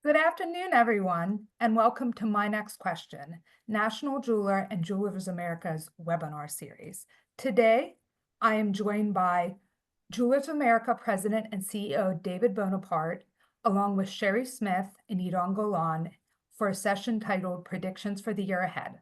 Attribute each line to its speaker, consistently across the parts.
Speaker 1: Good afternoon, everyone, and welcome to My Next Question, National Jeweler and Jewelers America's webinar series. Today, I am joined by Jewelers of America President and CEO David Bonaparte, along with Sherry Smith and Idon Golan, for a session titled Predictions for the Year Ahead.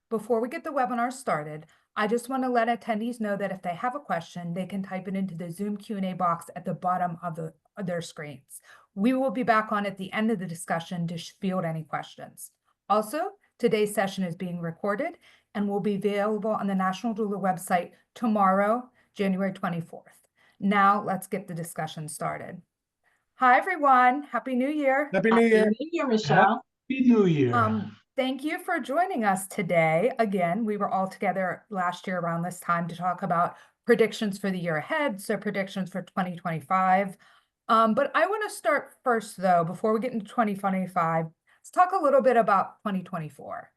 Speaker 1: Before we get the webinar started, I just want to let attendees know that if they have a question, they can type it into the Zoom Q&A box at the bottom of their screens. We will be back on at the end of the discussion to field any questions. Also, today's session is being recorded and will be available on the National Jeweler website tomorrow, January 24th. Now, let's get the discussion started. Hi, everyone. Happy New Year.
Speaker 2: Happy New Year.
Speaker 3: Happy New Year, Michelle.
Speaker 4: Happy New Year.
Speaker 1: Thank you for joining us today. Again, we were all together last year around this time to talk about predictions for the year ahead, so predictions for 2025. But I want to start first, though, before we get into 2025, let's talk a little bit about 2024.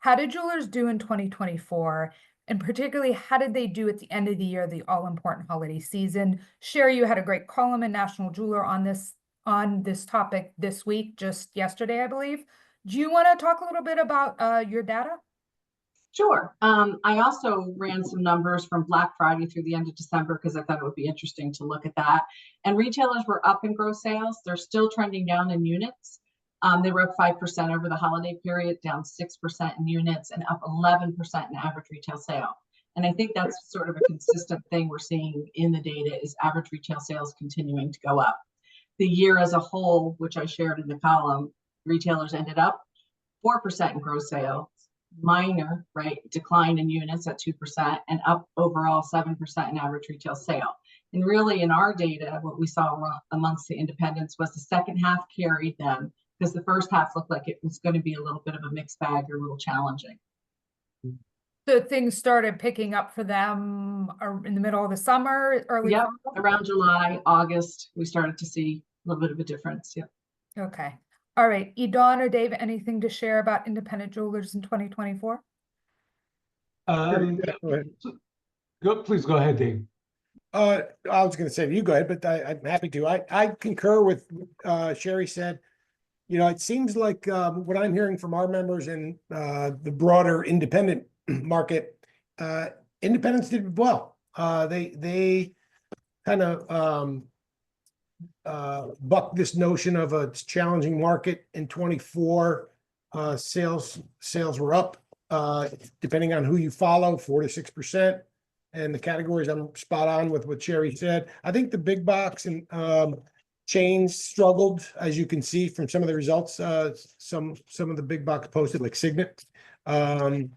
Speaker 1: How did jewelers do in 2024? And particularly, how did they do at the end of the year, the all-important holiday season? Sherry, you had a great column in National Jeweler on this topic this week, just yesterday, I believe. Do you want to talk a little bit about your data?
Speaker 3: Sure. I also ran some numbers from Black Friday through the end of December because I thought it would be interesting to look at that. And retailers were up in gross sales. They're still trending down in units. They were up 5% over the holiday period, down 6% in units, and up 11% in average retail sale. And I think that's sort of a consistent thing we're seeing in the data is average retail sales continuing to go up. The year as a whole, which I shared in the column, retailers ended up 4% in gross sales, minor decline in units at 2%, and up overall 7% in average retail sale. And really in our data, what we saw amongst the independents was the second half carried them because the first half looked like it was going to be a little bit of a mixed bag or a little challenging.
Speaker 1: So things started picking up for them in the middle of the summer, early
Speaker 3: Yep,
Speaker 1: fall?
Speaker 3: around July, August, we started to see a little bit of a difference. Yep.
Speaker 1: Okay. All right. Idon or Dave, anything to share about independent jewelers in 2024?
Speaker 4: Please go ahead, Dave.
Speaker 2: I was going to say, you go ahead, but I'm happy to. I concur with Sherry said. You know, it seems like what I'm hearing from our members and the broader independent market, independents did well. They kind of bucked this notion of a challenging market in 24. Sales were up, depending on who you follow, 4 to 6%. And the categories, I'm spot on with what Sherry said. I think the big box and chains struggled, as you can see from some of the results. Some of the big box posted, like Signet, and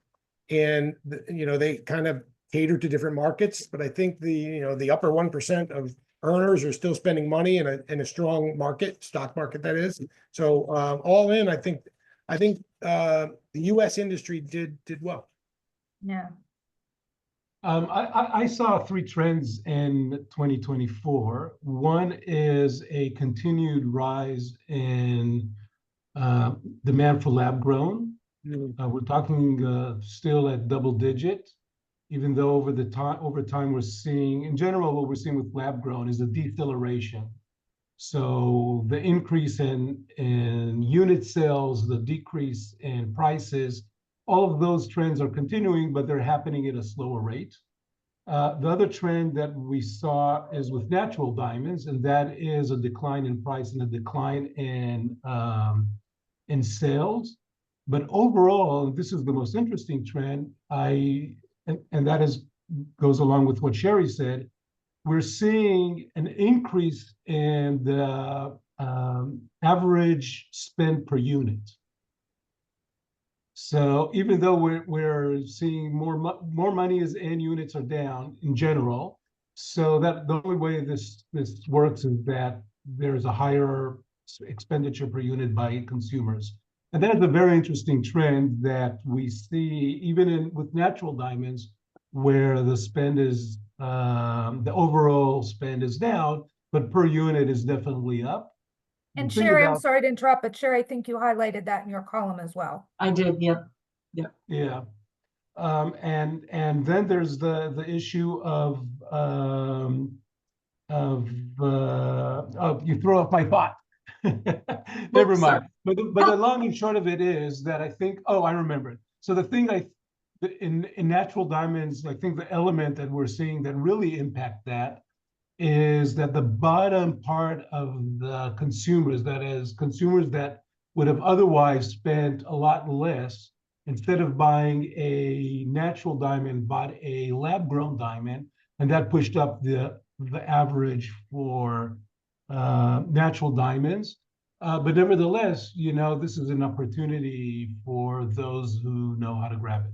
Speaker 2: they kind of cater to different markets. But I think the upper 1% of earners are still spending money in a strong market, stock market that is. So all in, I think the U.S. industry did well.
Speaker 1: Yeah.
Speaker 4: I saw 3 trends in 2024. One is a continued rise in demand for lab grown. We're talking still at double digit, even though over time we're seeing, in general, what we're seeing with lab grown is a deceleration. So the increase in unit sales, the decrease in prices, all of those trends are continuing, but they're happening at a slower rate. The other trend that we saw is with natural diamonds, and that is a decline in price and a decline in sales. But overall, this is the most interesting trend, and that goes along with what Sherry said. We're seeing an increase in the average spend per unit. So even though we're seeing more money as in units are down in general, so that the only way this works is that there's a higher expenditure per unit by consumers. And that is a very interesting trend that we see even with natural diamonds, where the spend is the overall spend is down, but per unit is definitely up.
Speaker 1: And Sherry, I'm sorry to interrupt, but Sherry, I think you highlighted that in your column as well.
Speaker 3: I did, yep.
Speaker 4: Yeah. And then there's the issue of you throw off my thought. Never
Speaker 3: Oops,
Speaker 4: mind.
Speaker 3: sorry.
Speaker 4: But the long and short of it is that I think, oh, I remember it. So the thing in natural diamonds, I think the element that we're seeing that really impact that is that the bottom part of the consumers, that is consumers that would have otherwise spent a lot less, instead of buying a natural diamond, bought a lab-grown diamond, and that pushed up the average for natural diamonds. But nevertheless, you know, this is an opportunity for those who know how to grab it.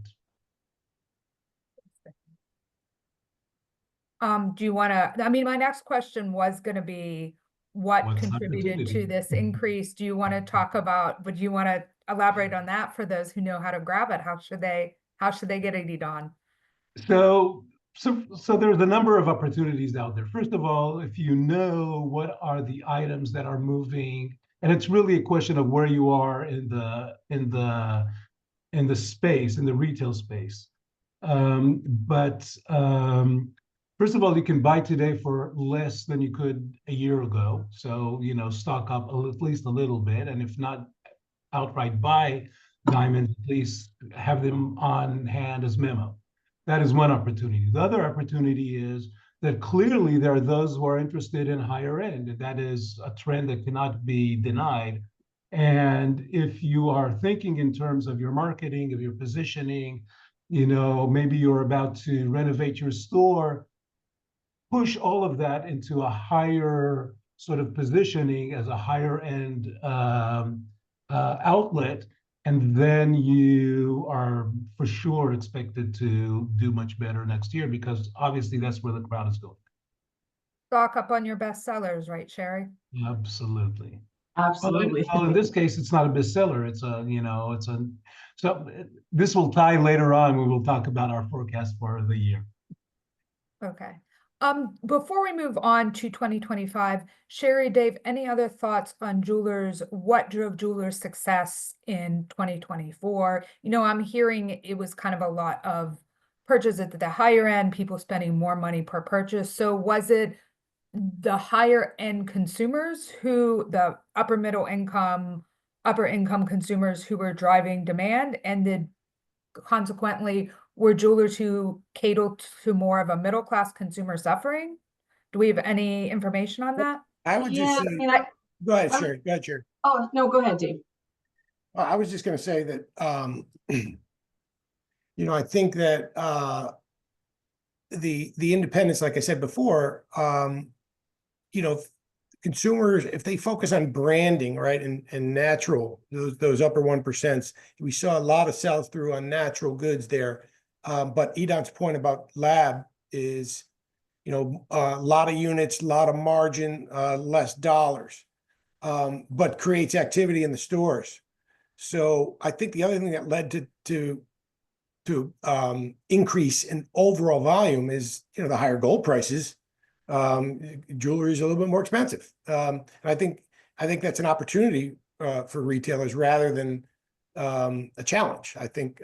Speaker 1: Do you want to, I mean, my next question was going to be what
Speaker 4: What's the
Speaker 1: contributed to
Speaker 4: opportunity?
Speaker 1: this increase? Do you want to talk about, would you want to elaborate on that for those who know how to grab it? How should they get it on?
Speaker 4: So there's a number of opportunities out there. First of all, if you know what are the items that are moving, and it's really a question of where you are in the space, in the retail space. First of all, you can buy today for less than you could a year ago. So, you know, stock up at least a little bit, and if not outright buy diamonds, at least have them on hand as memo. That is one opportunity. The other opportunity is that clearly there are those who are interested in higher end, and that is a trend that cannot be denied. And if you are thinking in terms of your marketing, of your positioning, you know, maybe you're about to renovate your store, push all of that into a higher sort of positioning as a higher end outlet, and then you are for sure expected to do much better next year, because obviously that's where the crowd is going.
Speaker 1: Stock up on your best sellers, right, Sherry?
Speaker 4: Absolutely.
Speaker 3: Absolutely.
Speaker 4: Well, in this case, it's not a bestseller. It's a, you know, so this will tie later on. We will talk about our forecast for the year.
Speaker 1: Okay. Before we move on to 2025, Sherry, Dave, any other thoughts on jewelers? What drove jewelers' success in 2024? You know, I'm hearing it was kind of a lot of purchases at the higher end, people spending more money per purchase. So was it the higher end consumers the upper income consumers who were driving demand, and then consequently were jewelers who cater to more of a middle class consumer suffering? Do we have any information on that?
Speaker 2: I would just
Speaker 3: Yeah,
Speaker 2: say,
Speaker 3: I mean,
Speaker 2: go ahead, Sherry, go ahead, Sherry.
Speaker 3: oh, no, go ahead, Dave.
Speaker 2: I was just gonna say that, you know, I think that, the independents, like I said before, you know, consumers, if they focus on branding, right, and natural, those upper 1%, we saw a lot of sell through on natural goods there. But Edon's point about lab is, you know, a lot of units, a lot of margin, less dollars, but creates activity in the stores. So I think the other thing that led to increase in overall volume is, you know, the higher gold prices. Jewelry is a little bit more expensive. And I think that's an opportunity for retailers rather than a challenge. I think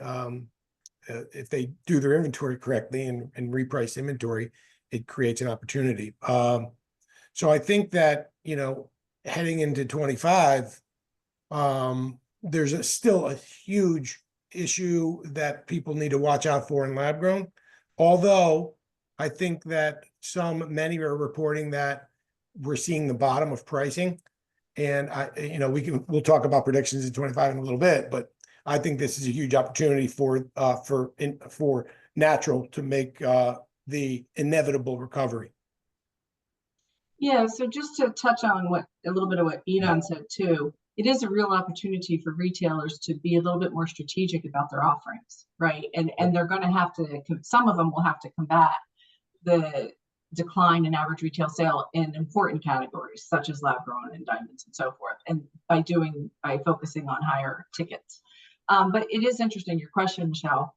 Speaker 2: if they do their inventory correctly and reprice inventory, it creates an opportunity. So I think that, you know, heading into 25, there's still a huge issue that people need to watch out for in lab grown. Although I think that many are reporting that we're seeing the bottom of pricing. And you know, we'll talk about predictions in 25 in a little bit, but I think this is a huge opportunity for natural to make the inevitable recovery.
Speaker 3: Yeah, so just to touch on a little bit of what Edon said too, it is a real opportunity for retailers to be a little bit more strategic about their offerings, right? And they're going to have to, some of them will have to combat the decline in average retail sale in important categories such as lab grown and diamonds and so forth, and by focusing on higher tickets. But it is interesting, your question, Michelle.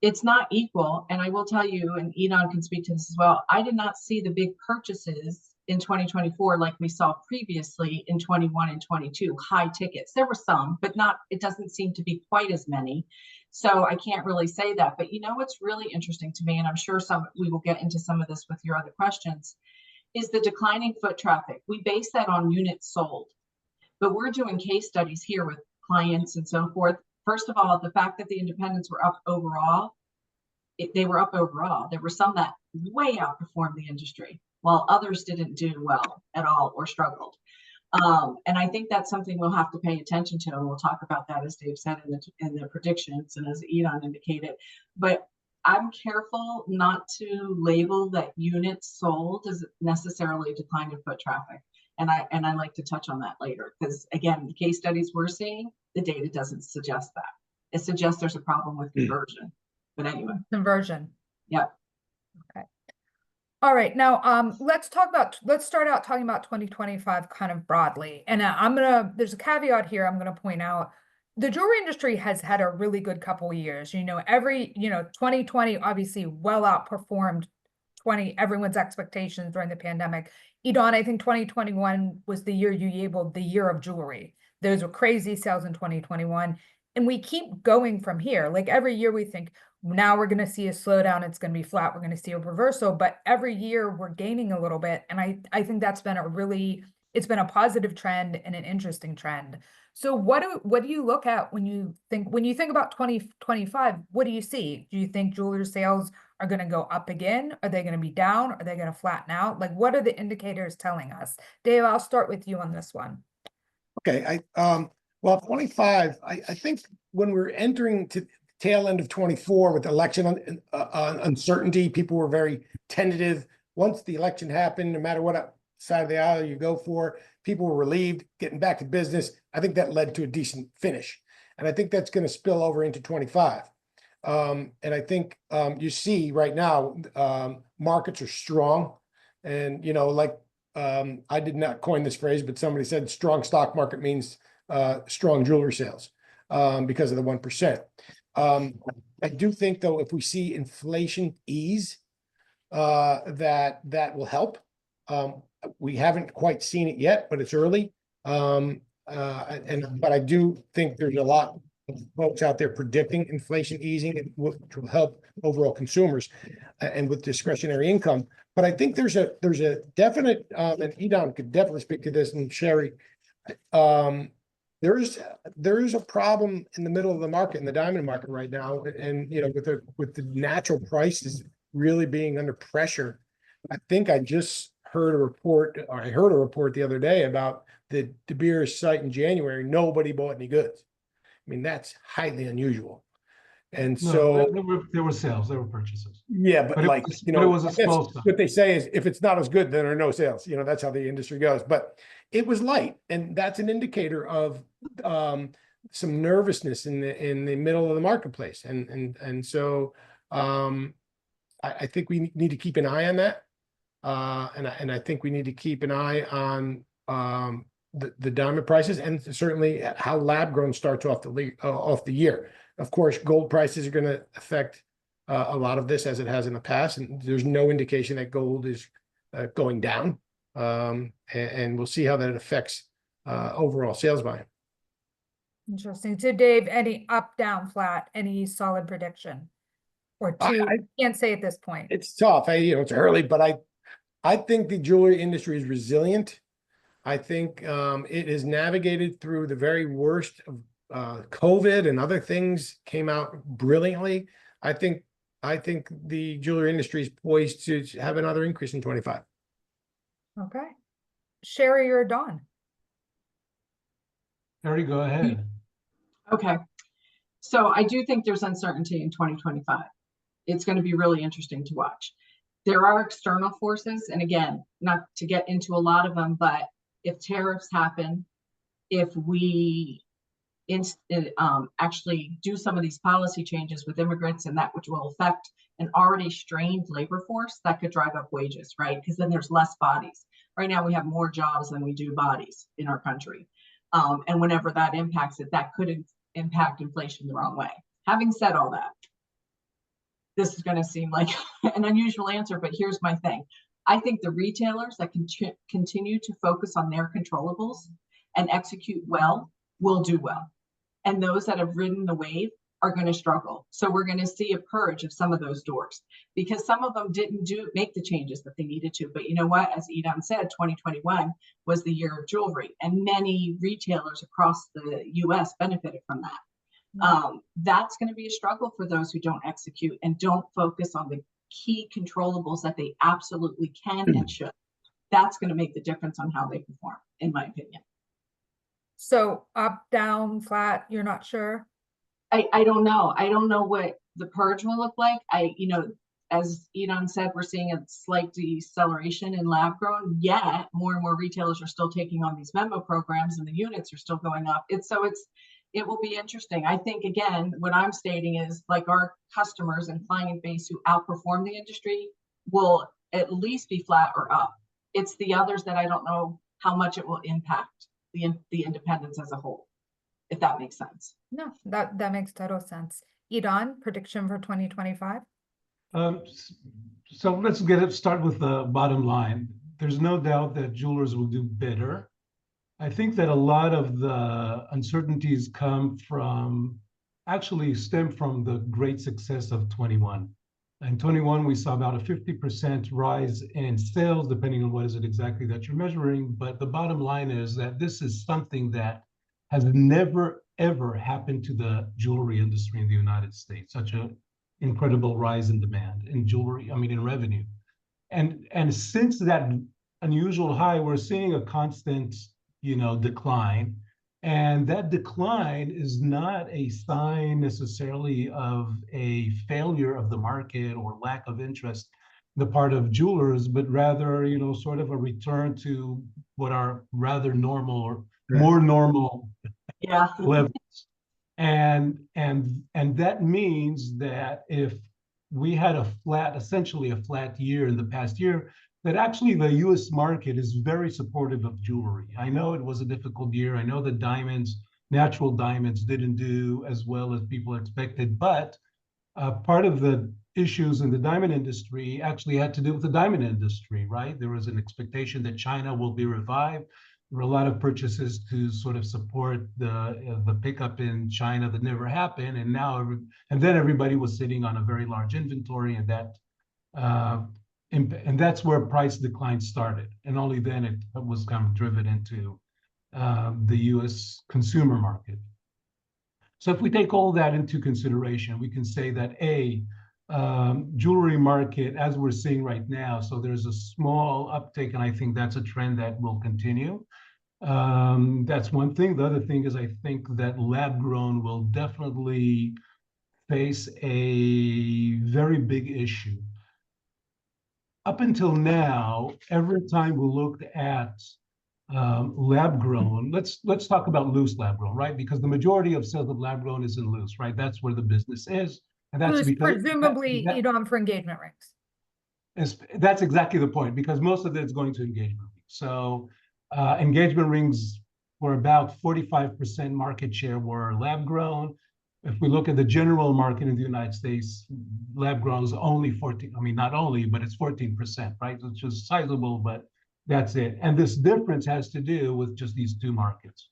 Speaker 3: It's not equal, and I will tell you, and Edon can speak to this as well, I did not see the big purchases in 2024 like we saw previously in 21 and 22, high tickets. There were some, but it doesn't seem to be quite as many. So I can't really say that. But you know what's really interesting to me, and I'm sure we will get into some of this with your other questions, is the declining foot traffic. We base that on units sold. But we're doing case studies here with clients and so forth. First of all, the fact that the independents were up overall, they were up overall. There were some that way outperformed the industry, while others didn't do well at all or struggled. And I think that's something we'll have to pay attention to, and we'll talk about that, as Dave said, in the predictions and as Edon indicated. But I'm careful not to label that units sold as necessarily a decline in foot traffic. And I like to touch on that later, because again, the case studies we're seeing, the data doesn't suggest that. It suggests there's a problem with conversion. But anyway.
Speaker 1: Conversion.
Speaker 3: Yeah.
Speaker 1: Okay. All right. Now, let's start out talking about 2025 kind of broadly. And there's a caveat here I'm going to point out. The jewelry industry has had a really good couple of years. 2020 obviously well outperformed everyone's expectations during the pandemic. Edon, I think 2021 was the year you labeled the year of jewelry. Those were crazy sales in 2021. And we keep going from here. Like every year we think, now we're going to see a slowdown. It's going to be flat. We're going to see a reversal, but every year we're gaining a little bit. And I think that's been it's been a positive trend and an interesting trend. So what do you look at when you think about 2025, what do you see? Do you think jewelry sales are going to go up again? Are they going to be down? Are they going to flatten out? Like, what are the indicators telling us? Dave, I'll start with you on this one.
Speaker 2: Okay. Well, 25, I think when we're entering to tail end of 24 with election uncertainty, people were very tentative. Once the election happened, no matter what side of the aisle you go for, people were relieved, getting back to business. I think that led to a decent finish. And I think that's going to spill over into 25. And I think you see right now, markets are strong. And, I did not coin this phrase, but somebody said strong stock market means strong jewelry sales because of the 1%. I do think, though, if we see inflation ease, that will help. We haven't quite seen it yet, but it's early. But I do think there's a lot of folks out there predicting inflation easing, which will help overall consumers and with discretionary income. But I think there's a definite, and Edon could definitely speak to this, and Sherry, there is a problem in the middle of the market, in the diamond market right now, and with the natural prices really being under pressure. I think I just heard a report, or I heard a report the other day about the De Beers site in January. Nobody bought any goods. I mean, that's highly unusual. And so
Speaker 4: there were sales, there were purchases.
Speaker 2: Yeah, but
Speaker 4: it was a small stuff.
Speaker 2: What they say is, if it's not as good, then there are no sales. That's how the industry goes. But it was light, and that's an indicator of some nervousness in the middle of the marketplace. And so I think we need to keep an eye on that. And I think we need to keep an eye on the diamond prices, and certainly how lab grown starts off the year. Of course, gold prices are going to affect a lot of this, as it has in the past, and there's no indication that gold is going down. And we'll see how that affects overall sales volume.
Speaker 1: Interesting. So Dave, any up, down, flat, any solid prediction? Or two, I can't say at this point.
Speaker 2: It's tough. It's early, but I think the jewelry industry is resilient. I think it has navigated through the very worst of COVID, and other things came out brilliantly. I think the jewelry industry is poised to have another increase in 25.
Speaker 1: Okay. Sherry or Dawn?
Speaker 4: Sherry, go ahead.
Speaker 3: Okay. So I do think there's uncertainty in 2025. It's going to be really interesting to watch. There are external forces, and again, not to get into a lot of them, but if tariffs happen, if we actually do some of these policy changes with immigrants, and that which will affect an already strained labor force, that could drive up wages, right? Because then there's less bodies. Right now we have more jobs than we do bodies in our country. And whenever that impacts it, that could impact inflation the wrong way. Having said all that, this is going to seem like an unusual answer, but here's my thing. I think the retailers that can continue to focus on their controllables and execute well will do well. And those that have ridden the wave are going to struggle. So we're going to see a purge of some of those doors because some of them didn't make the changes that they needed to. But you know what? As Idam said, 2021 was the year of jewelry, and many retailers across the US benefited from that. That's going to be a struggle for those who don't execute and don't focus on the key controllables that they absolutely can and should. That's going to make the difference on how they perform, in my opinion.
Speaker 1: So up, down, flat, you're not sure?
Speaker 3: I don't know. I don't know what the purge will look like. As Idam said, we're seeing a slight deceleration in lab grown, yet more and more retailers are still taking on these memo programs and the units are still going up. It will be interesting. I think, again, what I'm stating is like our customers and client base who outperform the industry will at least be flat or up. It's the others that I don't know how much it will impact the independents as a whole, if that makes sense.
Speaker 1: No, that makes total sense. Idan, prediction for 2025?
Speaker 4: So let's start with the bottom line. There's no doubt that jewelers will do better. I think that a lot of the uncertainties stem from the great success of 21. In 21, we saw about a 50% rise in sales, depending on what is it exactly that you're measuring. But the bottom line is that this is something that has never, ever happened to the jewelry industry in the United States, such an incredible rise in demand in jewelry, in revenue. And since that unusual high, we're seeing a constant, decline. And that decline is not a sign necessarily of a failure of the market or lack of interest on the part of jewelers, but rather, sort of a return to what are rather normal or more normal levels. And that means that if we had essentially a flat year in the past year, that actually the US market is very supportive of jewelry. I know it was a difficult year. I know that natural diamonds didn't do as well as people expected, but part of the issues in the diamond industry actually had to do with the diamond industry, right? There was an expectation that China will be revived. There were a lot of purchases to sort of support the pickup in China that never happened, and then everybody was sitting on a very large inventory, and that's where price decline started, and only then it was kind of driven into the U.S. consumer market. So if we take all that into consideration, we can say that jewelry market, as we're seeing right now, so there's a small uptick, and I think that's a trend that will continue. That's one thing. The other thing is I think that lab grown will definitely face a very big issue. Up until now, every time we looked at lab grown, let's talk about loose lab grown, right? Because the majority of sales of lab grown is in loose, right? That's where the business is. And that's because
Speaker 1: presumably Idam for engagement rings.
Speaker 4: That's exactly the point, because most of it is going to engagement rings. So engagement rings were about 45% market share were lab grown. If we look at the general market in the United States, lab grown is only 14, not only, but it's 14%, right? Which is sizable, but that's it. And this difference has to do with just these two markets.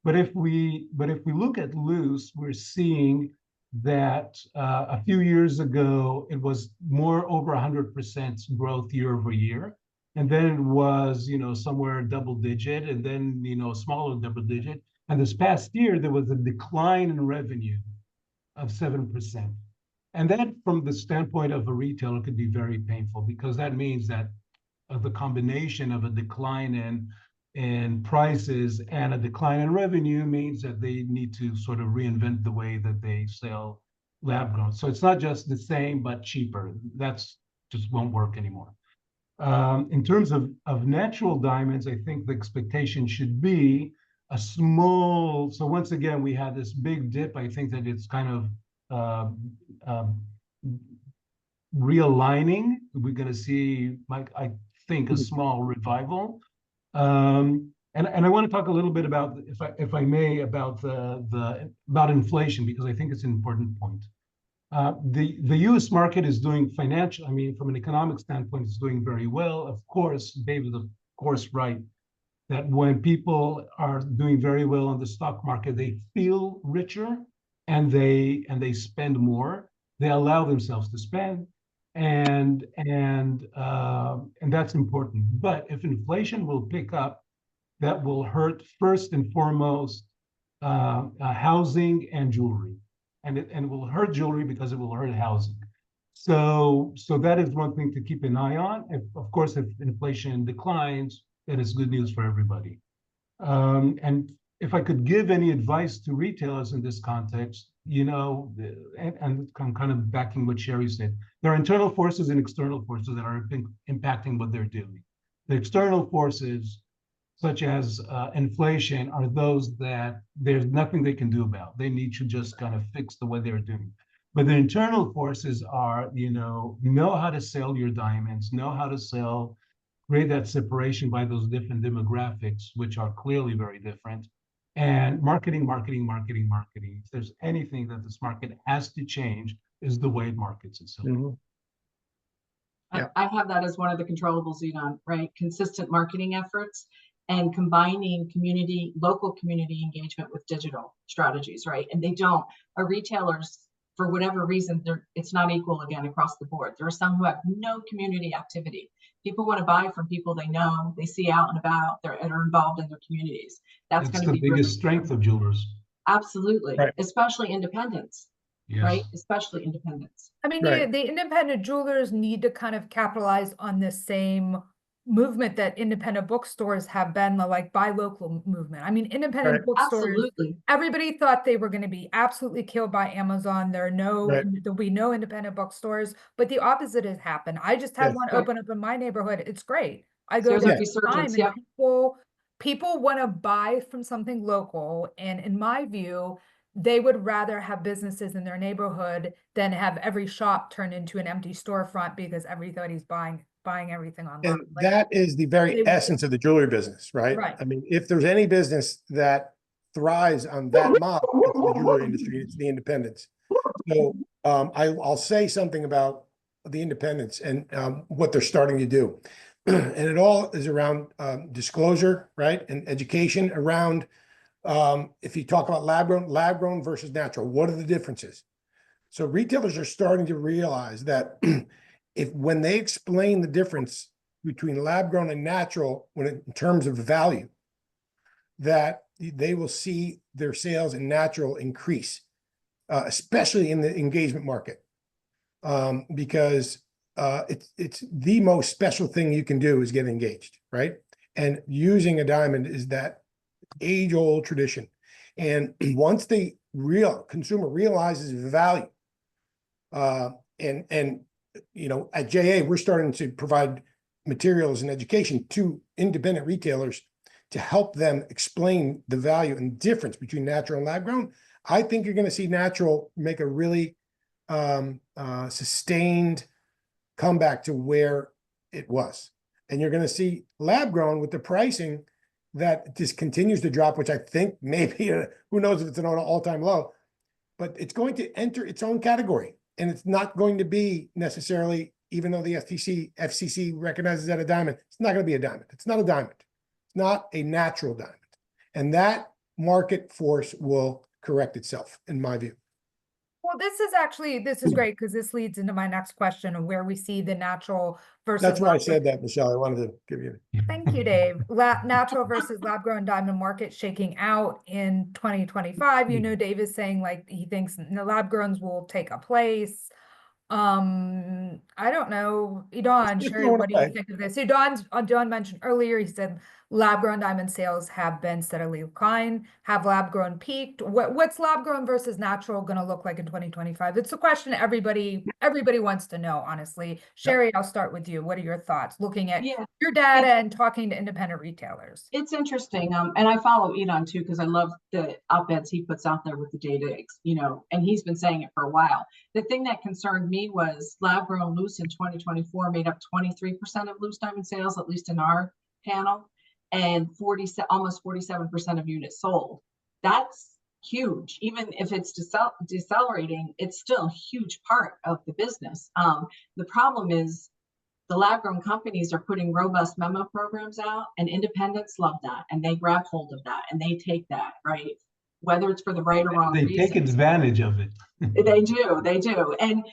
Speaker 4: But if we look at loose, we're seeing that a few years ago, it was more over 100% growth year over year. And then it was, somewhere double digit, and then, smaller double digit. And this past year, there was a decline in revenue of 7%. And that, from the standpoint of a retailer, could be very painful, because that means that the combination of a decline in prices and a decline in revenue means that they need to sort of reinvent the way that they sell lab grown. So it's not just the same, but cheaper. That's just won't work anymore. In terms of natural diamonds, I think the expectation should be a small, so once again, we had this big dip. I think that it's kind of realigning. We're going to see, I think, a small revival. And I want to talk a little bit about, if I may, about about inflation, because I think it's an important point. The U.S. market is doing from an economic standpoint, it's doing very well. Of course, Dave is of course right, that when people are doing very well on the stock market, they feel richer. and they spend more, they allow themselves to spend, and that's important. But if inflation will pick up, that will hurt first and foremost housing and jewelry, and it will hurt jewelry because it will hurt housing. So that is one thing to keep an eye on. Of course, if inflation declines, that is good news for everybody. And if I could give any advice to retailers in this context, and I'm kind of backing what Sherry said, there are internal forces and external forces that are impacting what they're doing. The external forces, such as inflation, are those that there's nothing they can do about. They need to just kind of fix the way they're doing. But the internal forces are, know how to sell your diamonds, know how to create that separation by those different demographics, which are clearly very different. And marketing. If there's anything that this market has to change, is the way it markets itself.
Speaker 2: Mhm. Yeah.
Speaker 3: I have that as one of the controllables, Edon, right? Consistent marketing efforts and combining local community engagement with digital strategies, right? And they don't. Our retailers, for whatever reason, it's not equal again across the board. There are some who have no community activity. People want to buy from people they know, they see out and about, are involved in their communities. That's going to be
Speaker 4: the biggest strength of jewelers.
Speaker 3: Absolutely,
Speaker 2: Right.
Speaker 3: especially independents,
Speaker 4: Yes.
Speaker 3: right? Especially independents.
Speaker 1: I mean,
Speaker 2: Right.
Speaker 1: the independent jewelers need to kind of capitalize on the same movement that independent bookstores have been, the like buy local movement. I mean, independent
Speaker 2: Right.
Speaker 1: bookstores,
Speaker 3: Absolutely.
Speaker 1: everybody thought they were going to be absolutely killed by Amazon.
Speaker 2: Right.
Speaker 1: There'll be no independent bookstores, but the opposite has happened. I just had
Speaker 2: Yes.
Speaker 1: one
Speaker 3: Right.
Speaker 1: open up in my neighborhood. It's great. I go
Speaker 3: There's
Speaker 1: there
Speaker 3: a
Speaker 1: all the time,
Speaker 3: resurgence,
Speaker 1: and
Speaker 3: yep.
Speaker 1: people want to buy from something local. And in my view, they would rather have businesses in their neighborhood than have every shop turn into an empty storefront because everybody's buying everything online.
Speaker 2: And that is the very
Speaker 1: they-
Speaker 2: essence of the jewelry business, right?
Speaker 1: Right.
Speaker 2: I mean, if there's any business that thrives on that model, it's the jewelry industry, it's the independents. So I'll say something about the independents and what they're starting to do. And it all is around disclosure, right? And education around, if you talk about lab grown versus natural, what are the differences? So retailers are starting to realize that when they explain the difference between lab grown and natural in terms of value, that they will see their sales in natural increase, especially in the engagement market, because it's the most special thing you can do is get engaged, right? And using a diamond is that age-old tradition. And once the consumer realizes value, and at JA, we're starting to provide materials and education to independent retailers to help them explain the value and difference between natural and lab grown. I think you're going to see natural make a really sustained comeback to where it was. And you're going to see lab grown with the pricing that just continues to drop, which I think maybe, who knows if it's an all-time low, but it's going to enter its own category. And it's not going to be necessarily, even though the FCC recognizes that a diamond, it's not going to be a diamond. It's not a diamond. It's not a natural diamond. And that market force will correct itself, in my view.
Speaker 1: Well, this is great because this leads into my next question of where we see the natural versus.
Speaker 2: That's why I
Speaker 1: lab
Speaker 2: said that, Michelle. I wanted to give you.
Speaker 1: Thank you, Dave. Natural versus lab grown diamond market shaking out in 2025. Dave is saying like he thinks the lab growns will take a place. I don't know, Edon,
Speaker 2: It's
Speaker 1: Sherry,
Speaker 2: going
Speaker 1: what do you
Speaker 2: away.
Speaker 1: think of this? So Don mentioned earlier, he said lab grown diamond sales have been steadily declined. Have lab grown peaked? What's lab grown versus natural going to look like in 2025? It's a question everybody wants to know, honestly. Sherry, I'll start with you. What are your thoughts looking at your data and talking to independent retailers?
Speaker 3: It's interesting. And I follow Edon too, because I love the op-eds he puts out there with the data, and he's been saying it for a while. The thing that concerned me was lab grown loose in 2024 made up 23% of loose diamond sales, at least in our panel, and almost 47% of units sold. That's huge. Even if it's decelerating, it's still a huge part of the business. The problem is the lab grown companies are putting robust memo programs out, and independents love that, and they grab hold of that and they take that, right? whether it's for the right or wrong
Speaker 4: They
Speaker 3: reasons.
Speaker 4: take advantage of it.
Speaker 3: They do. And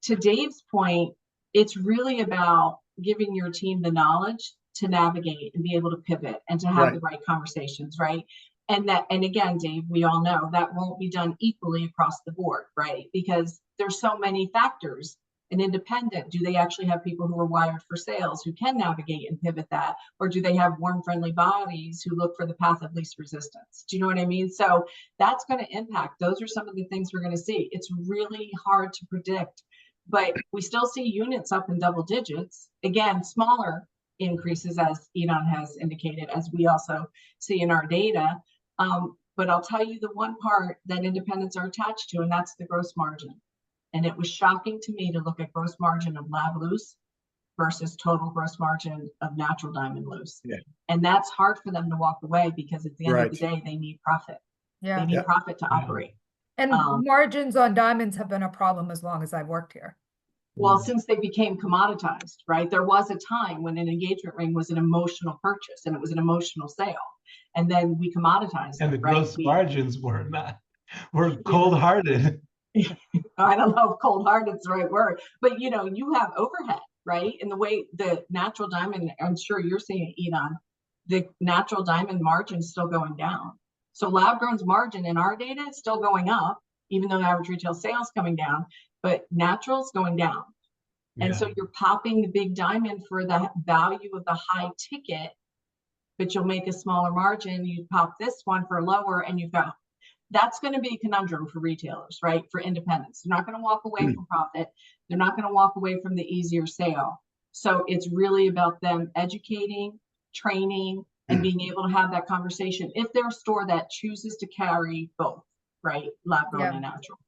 Speaker 3: to Dave's point, it's really about giving your team the knowledge to navigate and be able to pivot and to have
Speaker 2: Right.
Speaker 3: the right conversations, right? And again, Dave, we all know that won't be done equally across the board, right? Because there's so many factors. An independent, do they actually have people who are wired for sales who can navigate and pivot that? Or do they have warm, friendly bodies who look for the path of least resistance? Do you know what I mean? So that's going to impact. Those are some of the things we're going to see. It's really hard to predict, but we still see units up in double digits. Again, smaller increases, as Edon has indicated, as we also see in our data. But I'll tell you the one part that independents are attached to, and that's the gross margin. And it was shocking to me to look at gross margin of lab loose versus total gross margin of natural diamond loose.
Speaker 2: Yeah.
Speaker 3: And that's hard for them to walk away because at the end of the
Speaker 2: Right.
Speaker 3: day, they need profit.
Speaker 1: Yeah.
Speaker 3: They need
Speaker 2: Yeah.
Speaker 3: profit to operate.
Speaker 1: And margins on diamonds have been a problem as long as I've worked here.
Speaker 3: Well, since they became commoditized, right? There was a time when an engagement ring was an emotional purchase and it was an emotional sale. And then we commoditized
Speaker 4: And
Speaker 3: it,
Speaker 4: the
Speaker 3: right?
Speaker 4: gross margins were cold-hearted.
Speaker 3: I don't know if cold-hearted is the right word, but you know, you have overhead, right? And the way the natural diamond, I'm sure you're seeing it, Edon, the natural diamond margin is still going down. So lab grown's margin in our data is still going up, even though average retail sales coming down, but natural's going down. And so you're popping the big diamond for the value of the high ticket, but you'll make a smaller margin. You pop this one for lower, and you've got, that's going to be a conundrum for retailers, right? For independents. They're not going to walk away from profit. They're not going to walk away from the easier sale. So it's really about them educating, training, and being able to have that conversation. If they're a store that chooses to carry both, right? Lab grown and natural.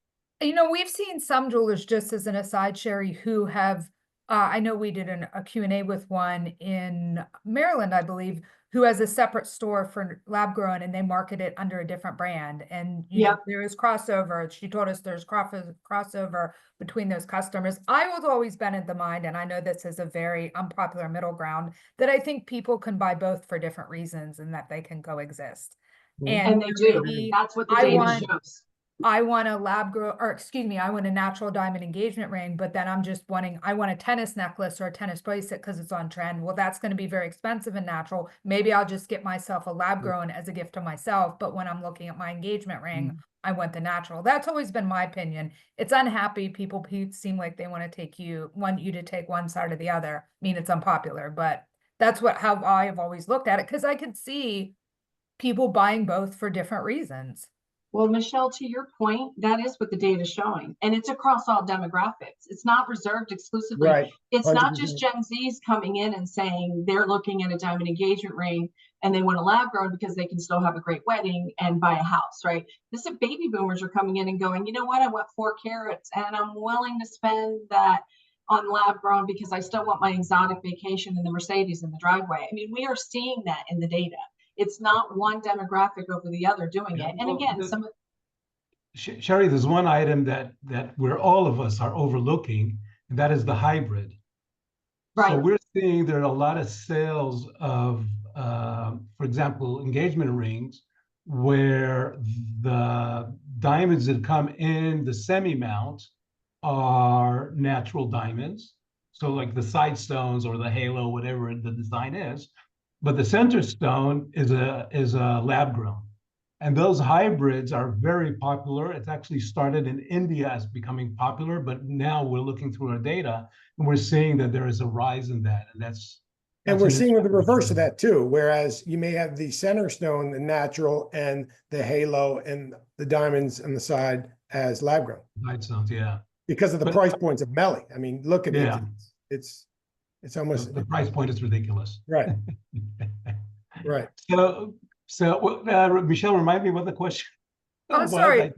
Speaker 1: You know, we've seen some jewelers, just as an aside, Sherry, who have, I know we did a Q&A with one in Maryland, I believe, who has a separate store for lab grown, and they market it under a different brand. And you know, there is crossover. She told us there's crossover between those customers. I was always been in the mind, and I know this is a very unpopular middle ground, that I think people can buy both for different reasons and that they can coexist.
Speaker 3: And they do. That's what the data shows.
Speaker 1: I want a lab grow, or excuse me, I want a natural diamond engagement ring, but then I'm just wanting, I want a tennis necklace or a tennis bracelet because it's on trend. Well, that's going to be very expensive and natural. Maybe I'll just get myself a lab grown as a gift to myself. But when I'm looking at my engagement ring, I want the natural. That's always been my opinion. It's unhappy. People seem like they want you to take one side or the other. I mean, it's unpopular, but that's how I have always looked at it, because I could see people buying both for different reasons.
Speaker 3: Well, Michelle, to your point, that is what the data is showing. And it's across all demographics. It's not reserved exclusively.
Speaker 2: Right.
Speaker 3: It's
Speaker 2: 100%.
Speaker 3: not just Gen Zs coming in and saying they're looking at a diamond engagement ring and they want a lab grown because they can still have a great wedding and buy a house, right? This is baby boomers are coming in and going, you know what, I want 4 carats and I'm willing to spend that on lab grown because I still want my exotic vacation in the Mercedes in the driveway. I mean, we are seeing that in the data. It's not one demographic over the other doing it. And again,
Speaker 4: Sherry, there's one item that where all of us are overlooking, and that is the hybrid.
Speaker 3: Right.
Speaker 4: So we're seeing there are a lot of sales of, for example, engagement rings, where the diamonds that come in the semi-mount are natural diamonds. So like the side stones or the halo, whatever the design is. But the center stone is a lab grown, and those hybrids are very popular. It's actually started in India as becoming popular, but now we're looking through our data and we're seeing that there is a rise in that, and
Speaker 2: we're seeing the reverse of that too. Whereas you may have the center stone, the natural, and the halo and the diamonds on the side as lab grown.
Speaker 4: Side stones, yeah,
Speaker 2: because of the price points of Melly. I mean, look at it. It's almost
Speaker 4: the price point is ridiculous.
Speaker 2: Right. Right.
Speaker 4: So Michelle, remind me what the question.
Speaker 1: Oh, sorry.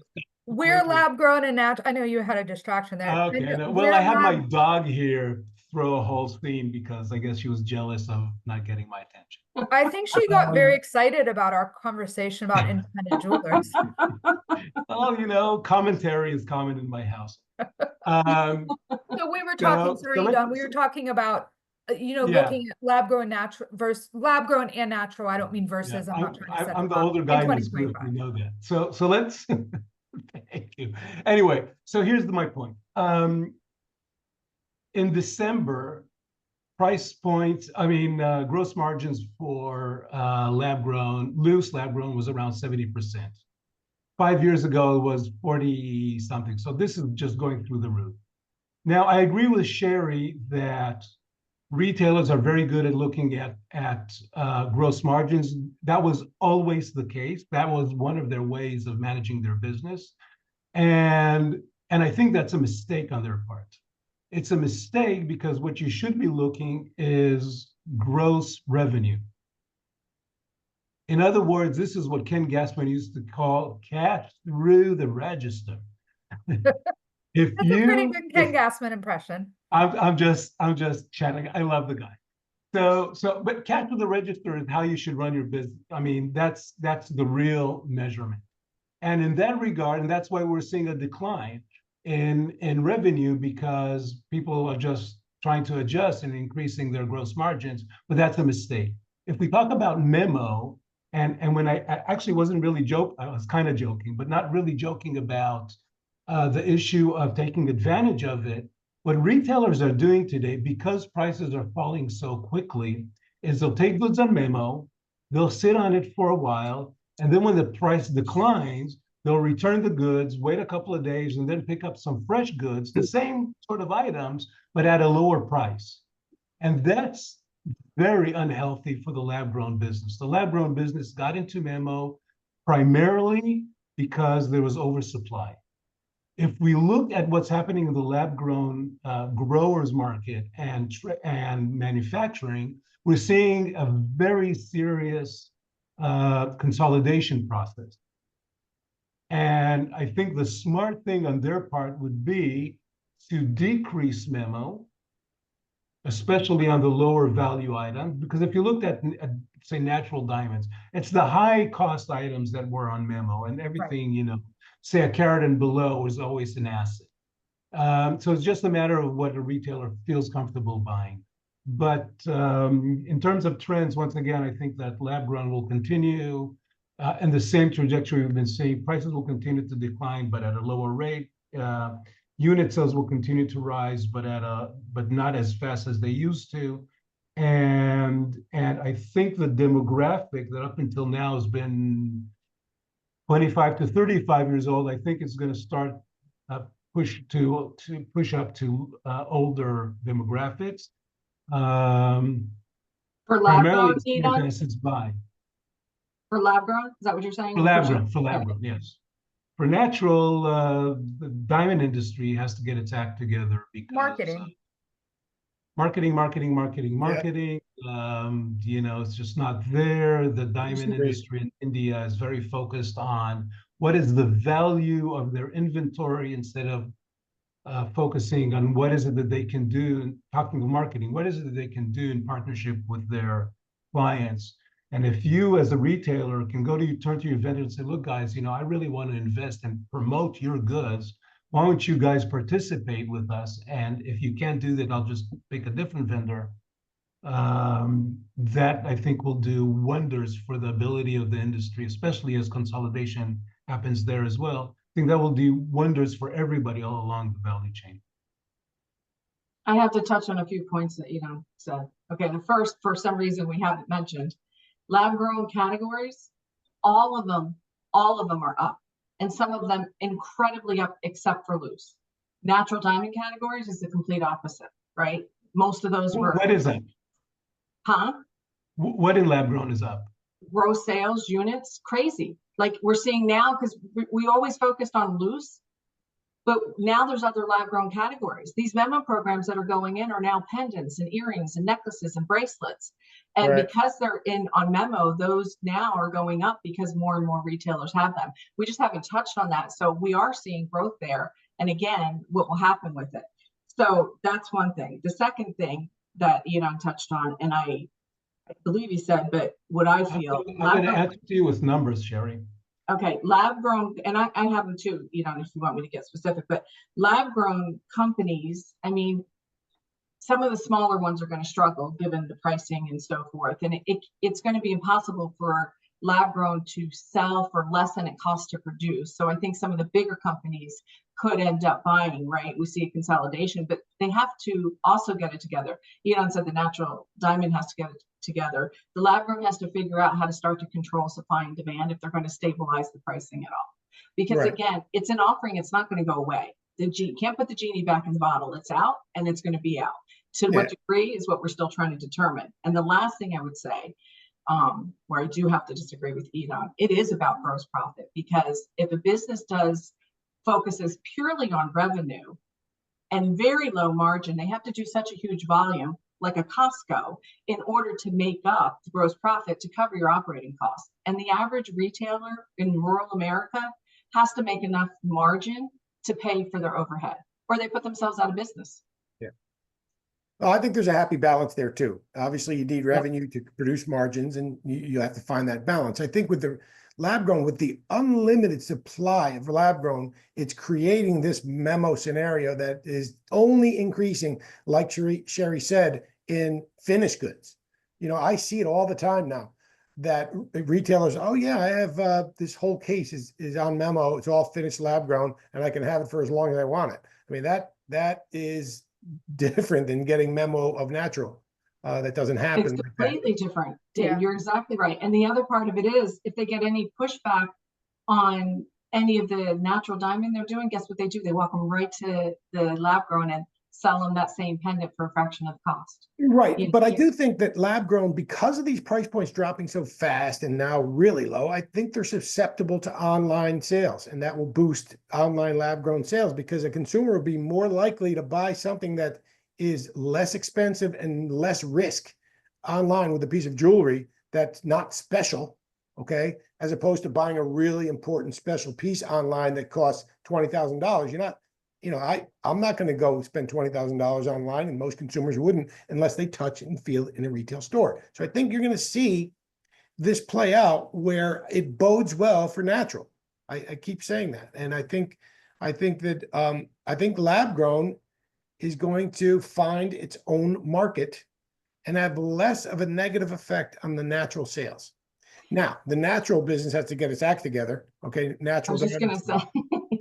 Speaker 1: We're lab grown and natural. I know you had a distraction there.
Speaker 4: Okay. Well, I had my dog here throw a whole scene because I guess she was jealous of not getting my attention.
Speaker 1: I think she got very excited about our conversation about independent jewelers.
Speaker 4: Well, you know, commentary is common in my house.
Speaker 1: So we were talking, we were talking about You know,
Speaker 4: Yeah.
Speaker 1: looking at lab grown natural versus lab grown and natural, I don't mean versus,
Speaker 4: Yeah,
Speaker 1: I'm not trying to set
Speaker 4: I'm
Speaker 1: them
Speaker 4: the
Speaker 1: up.
Speaker 4: older
Speaker 1: In
Speaker 4: guy in this group,
Speaker 1: 2025.
Speaker 4: we know that. So let's, thank you. Anyway, so here's my point. In December, price points, gross margins for loose lab grown was around 70%. 5 years ago, it was 40 something. So this is just going through the roof. Now, I agree with Sherry that retailers are very good at looking at gross margins. That was always the case. That was one of their ways of managing their business. And I think that's a mistake on their part. It's a mistake because what you should be looking is gross revenue. In other words, this is what Ken Gassman used to call cash through the register. If
Speaker 1: That's a pretty
Speaker 4: you,
Speaker 1: good Ken Gassman impression.
Speaker 4: I'm just chatting. I love the guy. But cash through the register is how you should run your business. I mean, that's the real measurement. And in that regard, and that's why we're seeing a decline in revenue, because people are just trying to adjust and increasing their gross margins, but that's a mistake. If we talk about Memo, and when I actually wasn't really joking, I was kind of joking, but not really joking about the issue of taking advantage of it. What retailers are doing today, because prices are falling so quickly, is they'll take goods on Memo, they'll sit on it for a while, and then when the price declines, they'll return the goods, wait a couple of days, and then pick up some fresh goods, the same sort of items, but at a lower price. And that's very unhealthy for the lab-grown business. The lab-grown business got into Memo primarily because there was oversupply. If we look at what's happening in the lab-grown growers market and manufacturing, we're seeing a very serious consolidation process. And I think the smart thing on their part would be to decrease Memo, especially on the lower value items, because if you looked at say, natural diamonds, it's the high cost items that were on Memo, and everything, say a carat and below is always an asset. So it's just a matter of what a retailer feels comfortable buying. But in terms of trends, once again, I think that lab grown will continue and the same trajectory we've been seeing. Prices will continue to decline, but at a lower rate. Unit sales will continue to rise, but not as fast as they used to. And I think the demographic that up until now has been 25 to 35 years old, I think it's going to start push up to older demographics.
Speaker 3: For lab grown,
Speaker 4: buy.
Speaker 3: For lab grown, is that what you're saying?
Speaker 4: For lab grown, yes. For natural, the diamond industry has to get its act together because
Speaker 1: Marketing.
Speaker 4: Marketing. It's just not there. The diamond industry in India is very focused on what is the value of their inventory instead of focusing on what is it that they can do, talking to marketing, what is it that they can do in partnership with their clients. And if you as a retailer can turn to your vendor and say, look, guys, I really want to invest and promote your goods. Why don't you guys participate with us? And if you can't do that, I'll just pick a different vendor. That I think will do wonders for the ability of the industry, especially as consolidation happens there as well. I think that will do wonders for everybody all along the value chain.
Speaker 3: I have to touch on a few points that said. Okay, the first, for some reason we haven't mentioned, lab grown categories, all of them are up, and some of them incredibly up, except for loose. Natural diamond categories is the complete opposite, right? Most of those were.
Speaker 4: What is that?
Speaker 3: Huh?
Speaker 4: What in lab grown is up?
Speaker 3: Gross sales units, crazy. Like we're seeing now, because we always focused on loose, but now there's other lab grown categories. These Memo programs that are going in are now pendants and earrings and necklaces and bracelets. And because they're in on Memo, those now are going up because more and more retailers have them. We just haven't touched on that. So we are seeing growth there. And again, what will happen with it? So that's one thing. The second thing that touched on, and I believe he said, but what I feel.
Speaker 4: I'm going to answer to you with numbers, Sherry.
Speaker 3: Okay, lab grown, and I have them too, if you want me to get specific, but lab grown companies, some of the smaller ones are going to struggle given the pricing and so forth. And it's going to be impossible for lab grown to sell for less than it costs to produce. So I think some of the bigger companies could end up buying, right? We see a consolidation, but they have to also get it together. Elon said the natural diamond has to get it together. The lab grown has to figure out how to start to control supply and demand if they're going to stabilize the pricing at all. Because
Speaker 2: Right.
Speaker 3: again, it's an offering, it's not going to go away. Can't put the genie back in the bottle. It's out and it's going to be out. To what degree is what we're still trying to determine. And the last thing I would say, where I do have to disagree with Elon, it is about gross profit, because if a business focuses purely on revenue and very low margin, they have to do such a huge volume like a Costco in order to make up the gross profit to cover your operating costs. And the average retailer in rural America has to make enough margin to pay for their overhead, or they put themselves out of business.
Speaker 2: Well, I think there's a happy balance there too. Obviously, you need revenue to produce margins, and you have to find that balance. I think with the lab grown, with the unlimited supply of lab grown, it's creating this memo scenario that is only increasing, like Sherry said, in finished goods. You know, I see it all the time now that retailers, oh yeah, I have this whole case is on memo. It's all finished lab grown, and I can have it for as long as I want it. I mean, that is different than getting memo of natural. That doesn't happen.
Speaker 3: It's completely different.
Speaker 1: Yeah.
Speaker 3: You're exactly right. And the other part of it is, if they get any pushback on any of the natural diamond they're doing, guess what they do? They walk them right to the lab grown and sell them that same pendant for a fraction of the cost.
Speaker 2: Right. But I do think that lab grown, because of these price points dropping so fast and now really low, I think they're susceptible to online sales, and that will boost online lab grown sales, because a consumer will be more likely to buy something that is less expensive and less risk online with a piece of jewelry that's not special, okay, as opposed to buying a really important special piece online that costs $20,000. You're not, you know, I'm not going to go spend $20,000 online, and most consumers wouldn't unless they touch and feel it in a retail store. So I think you're going to see this play out where it bodes well for natural. I keep saying that, and I think lab grown is going to find its own market and have less of a negative effect on the natural sales. Now, the natural business has to get its act together, okay?
Speaker 3: I was just going to say.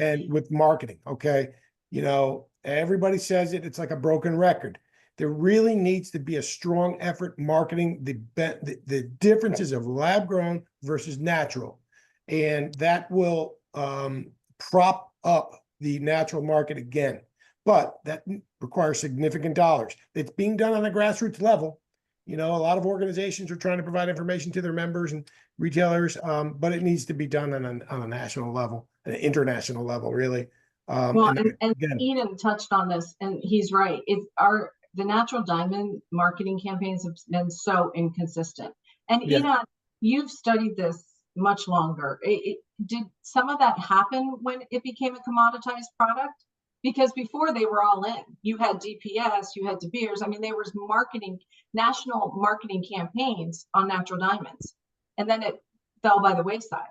Speaker 2: And with marketing, okay? You know, everybody says it, it's like a broken record. There really needs to be a strong effort marketing the differences of lab grown versus natural. And that will prop up the natural market again. But that requires significant dollars. It's being done on a grassroots level. You know, a lot of organizations are trying to provide information to their members and retailers, but it needs to be done on a national level, an international level, really.
Speaker 3: Well, and Eden touched on this, and he's right. The natural diamond marketing campaigns have been so inconsistent. And Eden, you've studied this much longer. Did some of that happen when it became a commoditized product? Because before they were all in. You had DPS, you had De Beers. I mean, there was national marketing campaigns on natural diamonds, and then it fell by the wayside.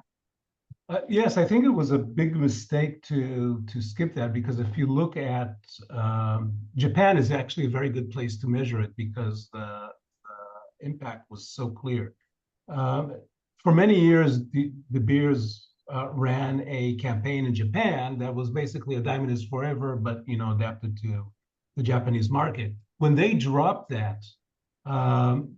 Speaker 4: Yes, I think it was a big mistake to skip that, because if you look at Japan is actually a very good place to measure it, because the impact was so clear. For many years, De Beers ran a campaign in Japan that was basically a diamond is forever, but adapted to the Japanese market. When they dropped that,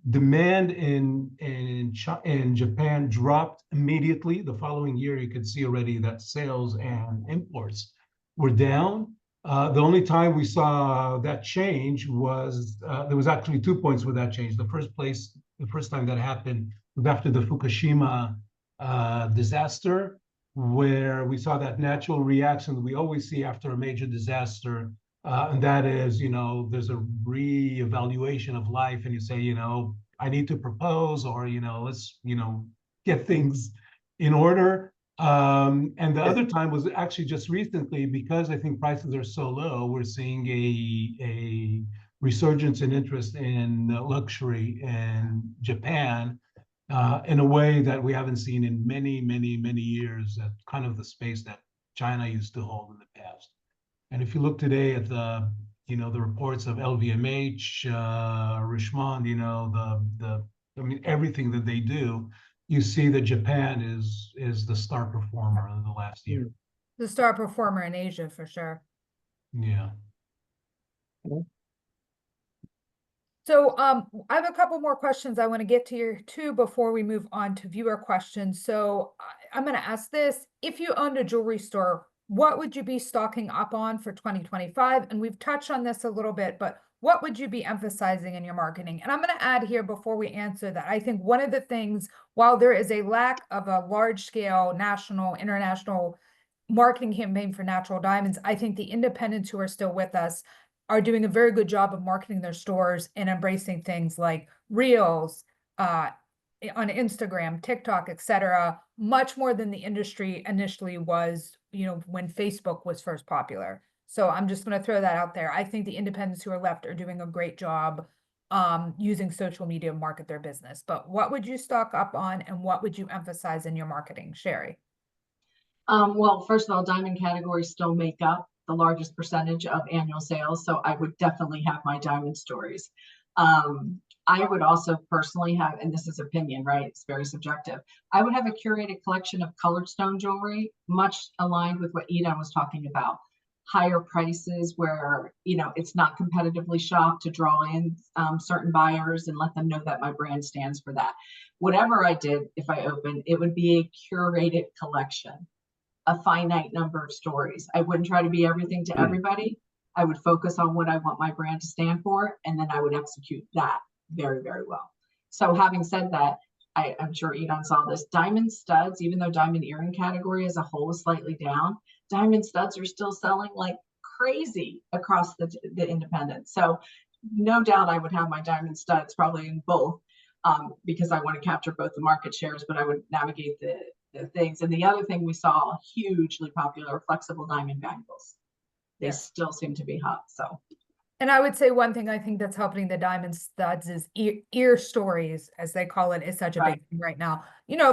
Speaker 4: demand in Japan dropped immediately. The following year, you could see already that sales and imports were down. The only time we saw that change was there was actually 2 points where that changed. The first time that happened was after the Fukushima disaster, where we saw that natural reaction that we always see after a major disaster. And that is, there's a re-evaluation of life, and you say, I need to propose, or, let's, get things in order. And the other time was actually just recently, because I think prices are so low, we're seeing a resurgence in interest in luxury in Japan in a way that we haven't seen in many, many, many years, at kind of the space that China used to hold in the past. And if you look today at the the reports of LVMH, Richemont, I mean, everything that they do, you see that Japan is the star performer in the last year.
Speaker 1: The star performer in Asia for sure.
Speaker 4: Yeah.
Speaker 1: So I have a couple more questions I want to get to your two before we move on to viewer questions. So I'm going to ask this. If you owned a jewelry store, what would you be stocking up on for 2025? And we've touched on this a little bit, but what would you be emphasizing in your marketing? And I'm going to add here before we answer that, I think one of the things, while there is a lack of a large scale national, international marketing campaign for natural diamonds, I think the independents who are still with us are doing a very good job of marketing their stores and embracing things like Reels, on Instagram, TikTok, etc., much more than the industry initially was, when Facebook was first popular. So I'm just going to throw that out there. I think the independents who are left are doing a great job using social media to market their business. But what would you stock up on and what would you emphasize in your marketing, Sherry?
Speaker 3: Well, first of all, diamond categories still make up the largest percentage of annual sales. So I would definitely have my diamond stories. I would also personally have, and this is opinion, right? It's very subjective. I would have a curated collection of colored stone jewelry, much aligned with what Edon was talking about. Higher prices where, it's not competitively shopped to draw in certain buyers and let them know that my brand stands for that. Whatever I did, if I opened, it would be a curated collection, a finite number of stories. I wouldn't try to be everything to everybody. I would focus on what I want my brand to stand for, and then I would execute that very, very well. So having said that, I'm sure Edon saw this, diamond studs, even though diamond earring category as a whole is slightly down, diamond studs are still selling like crazy across the independents. So no doubt I would have my diamond studs probably in both, because I want to capture both the market shares, but I would navigate the things. And the other thing we saw hugely popular, flexible diamond bangles. They still seem to be hot. So,
Speaker 1: and I would say one thing I think that's helping the diamond studs is ear stories, as they call it, is such a big thing right now.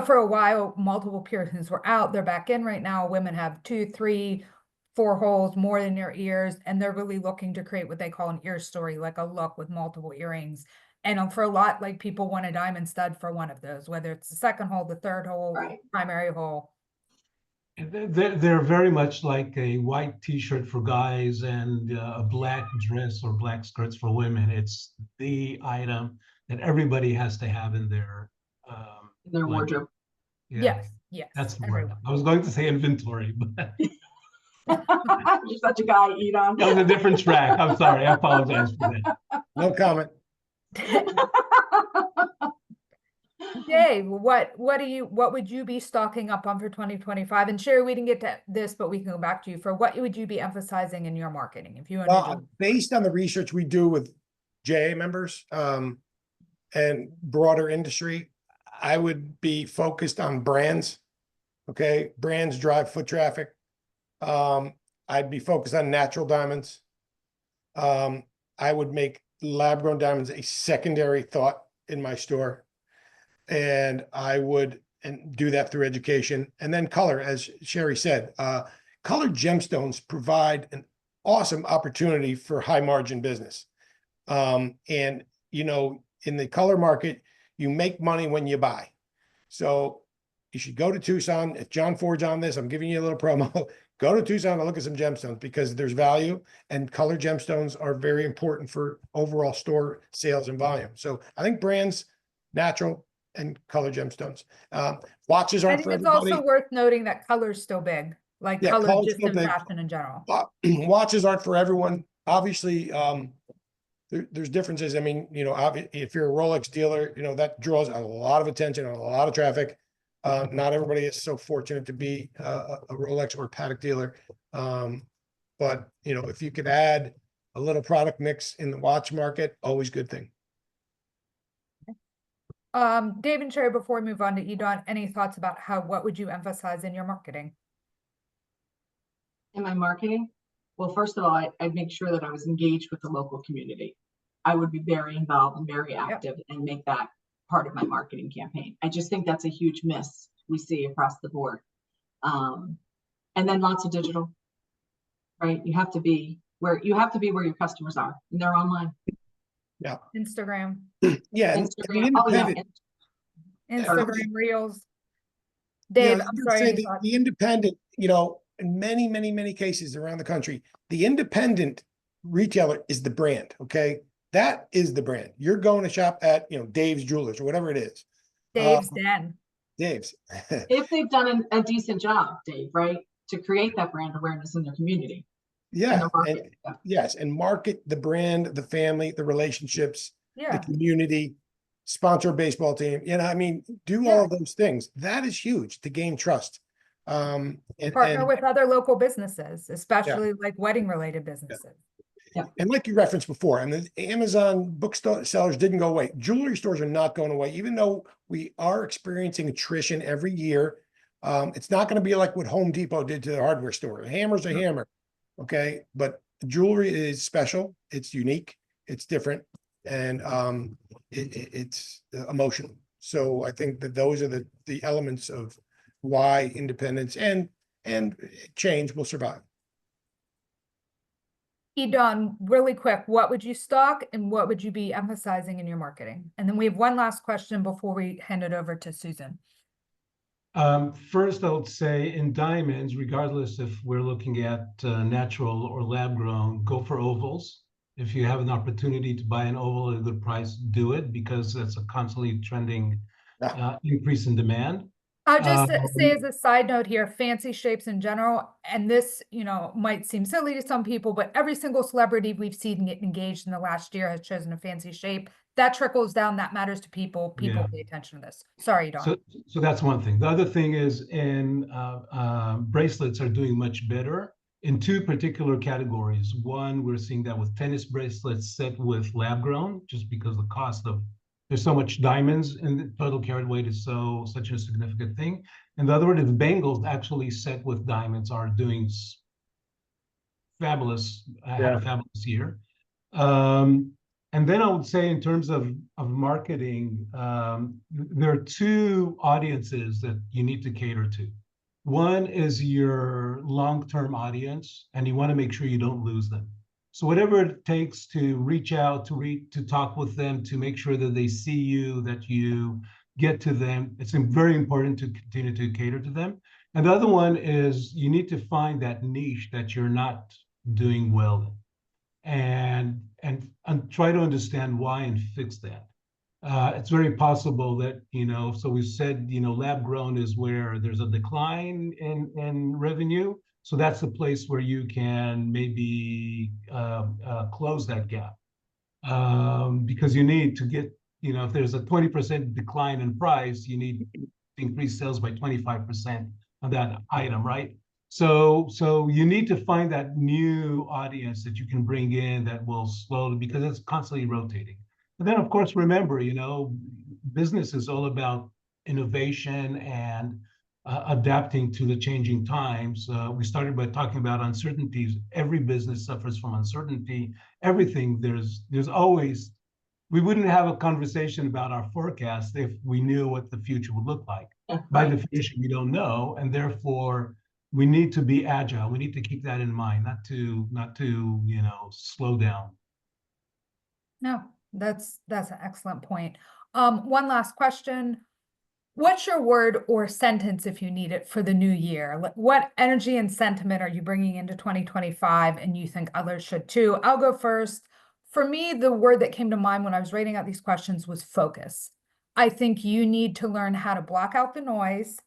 Speaker 1: For a while, multiple piercings were out. They're back in right now. Women have 2, 3, 4 holes more in their ears, and they're really looking to create what they call an ear story, like a look with multiple earrings. And for a lot, like people want a diamond stud for one of those, whether it's the second hole, the third hole, primary hole.
Speaker 4: They're very much like a white t-shirt for guys and a black dress or black skirts for women. It's the item that everybody has to have in their
Speaker 3: wardrobe.
Speaker 1: Yes,
Speaker 4: that's the word. I was going to say inventory, but
Speaker 3: you're such a guy, Edon.
Speaker 4: That was a different track. I'm sorry. I apologize for that.
Speaker 2: No comment.
Speaker 1: Dave, what would you be stocking up on for 2025? And Sherry, we didn't get to this, but we can go back to you for what would you be emphasizing in your marketing if you
Speaker 2: based on the research we do with JA members and broader industry, I would be focused on brands. Okay, brands drive foot traffic. I'd be focused on natural diamonds. I would make lab-grown diamonds a secondary thought in my store. And I would do that through education. And then color, as Sherry said, colored gemstones provide an awesome opportunity for high margin business. And, in the color market, you make money when you buy. So you should go to Tucson. If John Ford's on this, I'm giving you a little promo. Go to Tucson and look at some gemstones because there's value, and colored gemstones are very important for overall store sales and volume. So I think brands, natural, and color gemstones. Watches aren't for everybody.
Speaker 1: It's also worth noting that color's still big, like color just in fashion in general.
Speaker 2: Watches aren't for everyone. Obviously, there's differences. I mean, if you're a Rolex dealer, that draws a lot of attention and a lot of traffic. Not everybody is so fortunate to be a Rolex or Patek dealer. But, if you could add a little product mix in the watch market, always good thing.
Speaker 1: Dave and Sherry, before we move on to Edon, any thoughts about what would you emphasize in your marketing?
Speaker 3: In my marketing? Well, first of all, I'd make sure that I was engaged with the local community. I would be very involved and very active and make that part of my marketing campaign. I just think that's a huge miss we see across the board. And then lots of digital, right? You have to be where you have to be where your customers are, and they're online.
Speaker 1: Instagram,
Speaker 2: Yeah, and the
Speaker 3: Instagram, oh yeah,
Speaker 2: independent,
Speaker 1: Instagram Reels.
Speaker 2: you know,
Speaker 1: Dave,
Speaker 2: you
Speaker 1: I'm
Speaker 2: could
Speaker 1: sorry,
Speaker 2: say
Speaker 1: any thoughts?
Speaker 2: the independent, you know, in many, many, many cases around the country, the independent retailer is the brand, okay? That is the brand. You're going to shop at, you know, Dave's Jewelers or whatever it is.
Speaker 1: Dave's Den.
Speaker 2: Dave's.
Speaker 3: if they've done a decent job, Dave, right, to create that brand awareness in their community, in
Speaker 2: Yeah,
Speaker 3: their
Speaker 2: and
Speaker 3: market. Yeah.
Speaker 2: yes, and market the brand, the family, the relationships, the
Speaker 1: Yeah,
Speaker 2: community, sponsor a baseball team, you know, I mean, do
Speaker 1: Yeah.
Speaker 2: all of those things. That is huge to gain trust. And
Speaker 1: partner with other local businesses, especially like wedding related businesses.
Speaker 2: and like you referenced before, and the Amazon booksellers didn't go away. Jewelry stores are not going away, even though we are experiencing attrition every year. It's not going to be like what Home Depot did to the hardware store. A hammer's a hammer, okay? But jewelry is special. It's unique. It's different, and it's emotional. So I think that those are the elements of why independence and change will survive.
Speaker 1: Edon, really quick, what would you stock and what would you be emphasizing in your marketing? And then we have one last question before we hand it over to Susan.
Speaker 4: First, I would say in diamonds, regardless if we're looking at natural or lab grown, go for ovals. If you have an opportunity to buy an oval at a good price, do it, because that's a constantly trending increase in demand.
Speaker 1: I'll just say as a side note here, fancy shapes in general, and this, you know, might seem silly to some people, but every single celebrity we've seen get engaged in the last year has chosen a fancy shape. That trickles down, that matters to people. People
Speaker 4: Yeah.
Speaker 1: pay attention to this. Sorry, Don.
Speaker 4: So that's one thing. The other thing is in bracelets are doing much better in two particular categories. One, we're seeing that with tennis bracelets set with lab grown, just because the cost of there's so much diamonds and the total carat weight is such a significant thing. And the other one is bangles actually set with diamonds are doing fabulous, had a fabulous year. And then I would say in terms of marketing, there are two audiences that you need to cater to. One is your long-term audience, and you want to make sure you don't lose them. So whatever it takes to reach out, to talk with them, to make sure that they see you, that you get to them, it's very important to continue to cater to them. And the other one is you need to find that niche that you're not doing well in, and try to understand why and fix that. It's very possible that, you know, so we said, you know, lab grown is where there's a decline in revenue. So that's the place where you can maybe close that gap, because you need to get, you know, if there's a 20% decline in price, you need to increase sales by 25% on that item, right? So you need to find that new audience that you can bring in that will slowly, because it's constantly rotating. And then, of course, remember, you know, business is all about innovation and adapting to the changing times. We started by talking about uncertainties. Every business suffers from uncertainty. Everything, there's always, we wouldn't have a conversation about our forecast if we knew what the future would look like. By definition, we don't know, and therefore we need to be agile. We need to keep that in mind, not to you know, slow down.
Speaker 1: No, that's an excellent point. One last question. What's your word or sentence, if you need it, for the new year? What energy and sentiment are you bringing into 2025 and you think others should too? I'll go first. For me, the word that came to mind when I was writing out these questions was focus. I think you need to learn how to block out the noise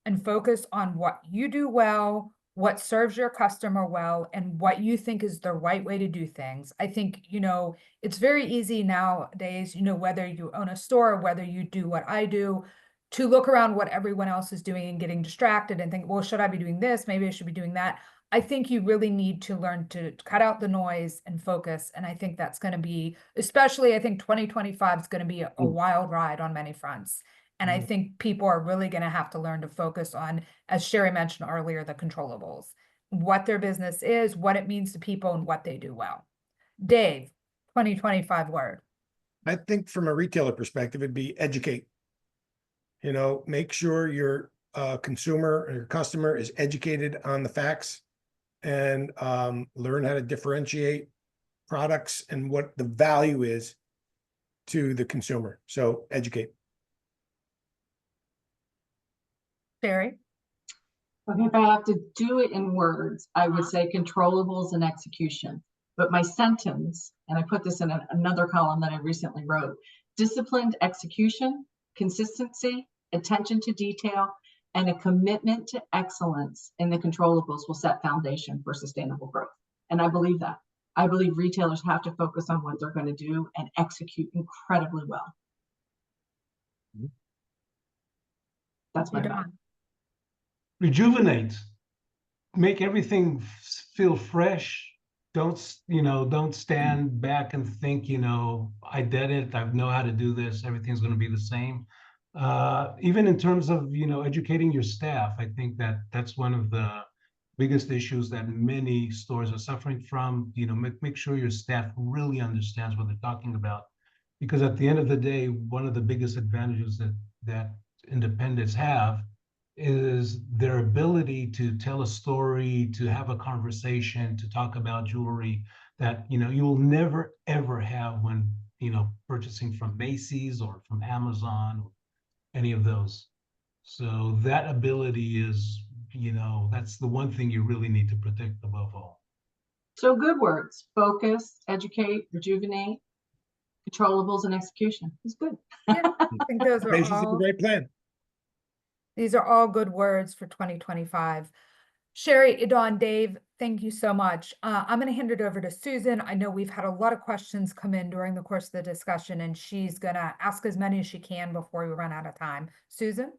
Speaker 1: and focus on what you do well, what serves your customer well, and what you think is the right way to do things. I think, you know, it's very easy nowadays, you know, whether you own a store or whether you do what I do, to look around what everyone else is doing and getting distracted and think, well, should I be doing this? Maybe I should be doing that. I think you really need to learn to cut out the noise and focus. And I think that's going to be, especially I think 2025 is going to be a wild ride on many fronts. And I think people are really going to have to learn to focus on, as Sherry mentioned earlier, the controllables, what their business is, what it means to people, and what they do well. Dave, 2025 word.
Speaker 2: I think from a retailer perspective, it'd be educate. You know, make sure your consumer or your customer is educated on the facts and learn how to differentiate products and what the value is to the consumer. So educate.
Speaker 1: Sherry?
Speaker 3: Okay, if I have to do it in words, I would say controllables and execution. But my sentence, and I put this in another column that I recently wrote, disciplined execution, consistency, attention to detail, and a commitment to excellence in the controllables will set foundation for sustainable growth. And I believe that. I believe retailers have to focus on what they're going to do and execute incredibly well. That's my
Speaker 1: You
Speaker 3: vote.
Speaker 1: done?
Speaker 4: Rejuvenate, make everything feel fresh. Don't stand back and think, I did it, I know how to do this, everything's going to be the same. Even in terms of, educating your staff, I think that that's one of the biggest issues that many stores are suffering from. Make sure your staff really understands what they're talking about, because at the end of the day, one of the biggest advantages that independents have is their ability to tell a story, to have a conversation, to talk about jewelry that you will never ever have when purchasing from Macy's or from Amazon or any of those. So that ability is, that's the one thing you really need to protect above all.
Speaker 3: So good words: focus, educate, rejuvenate, controllables, and execution. It's good.
Speaker 1: Yeah, I think those are
Speaker 2: Basically, a
Speaker 1: all,
Speaker 2: great plan.
Speaker 1: these are all good words for 2025. Sherry, Idon, Dave, thank you so much. I'm going to hand it over to Susan. I know we've had a lot of questions come in during the course of the discussion, and she's going to ask as many as she can before we run out of time. Susan?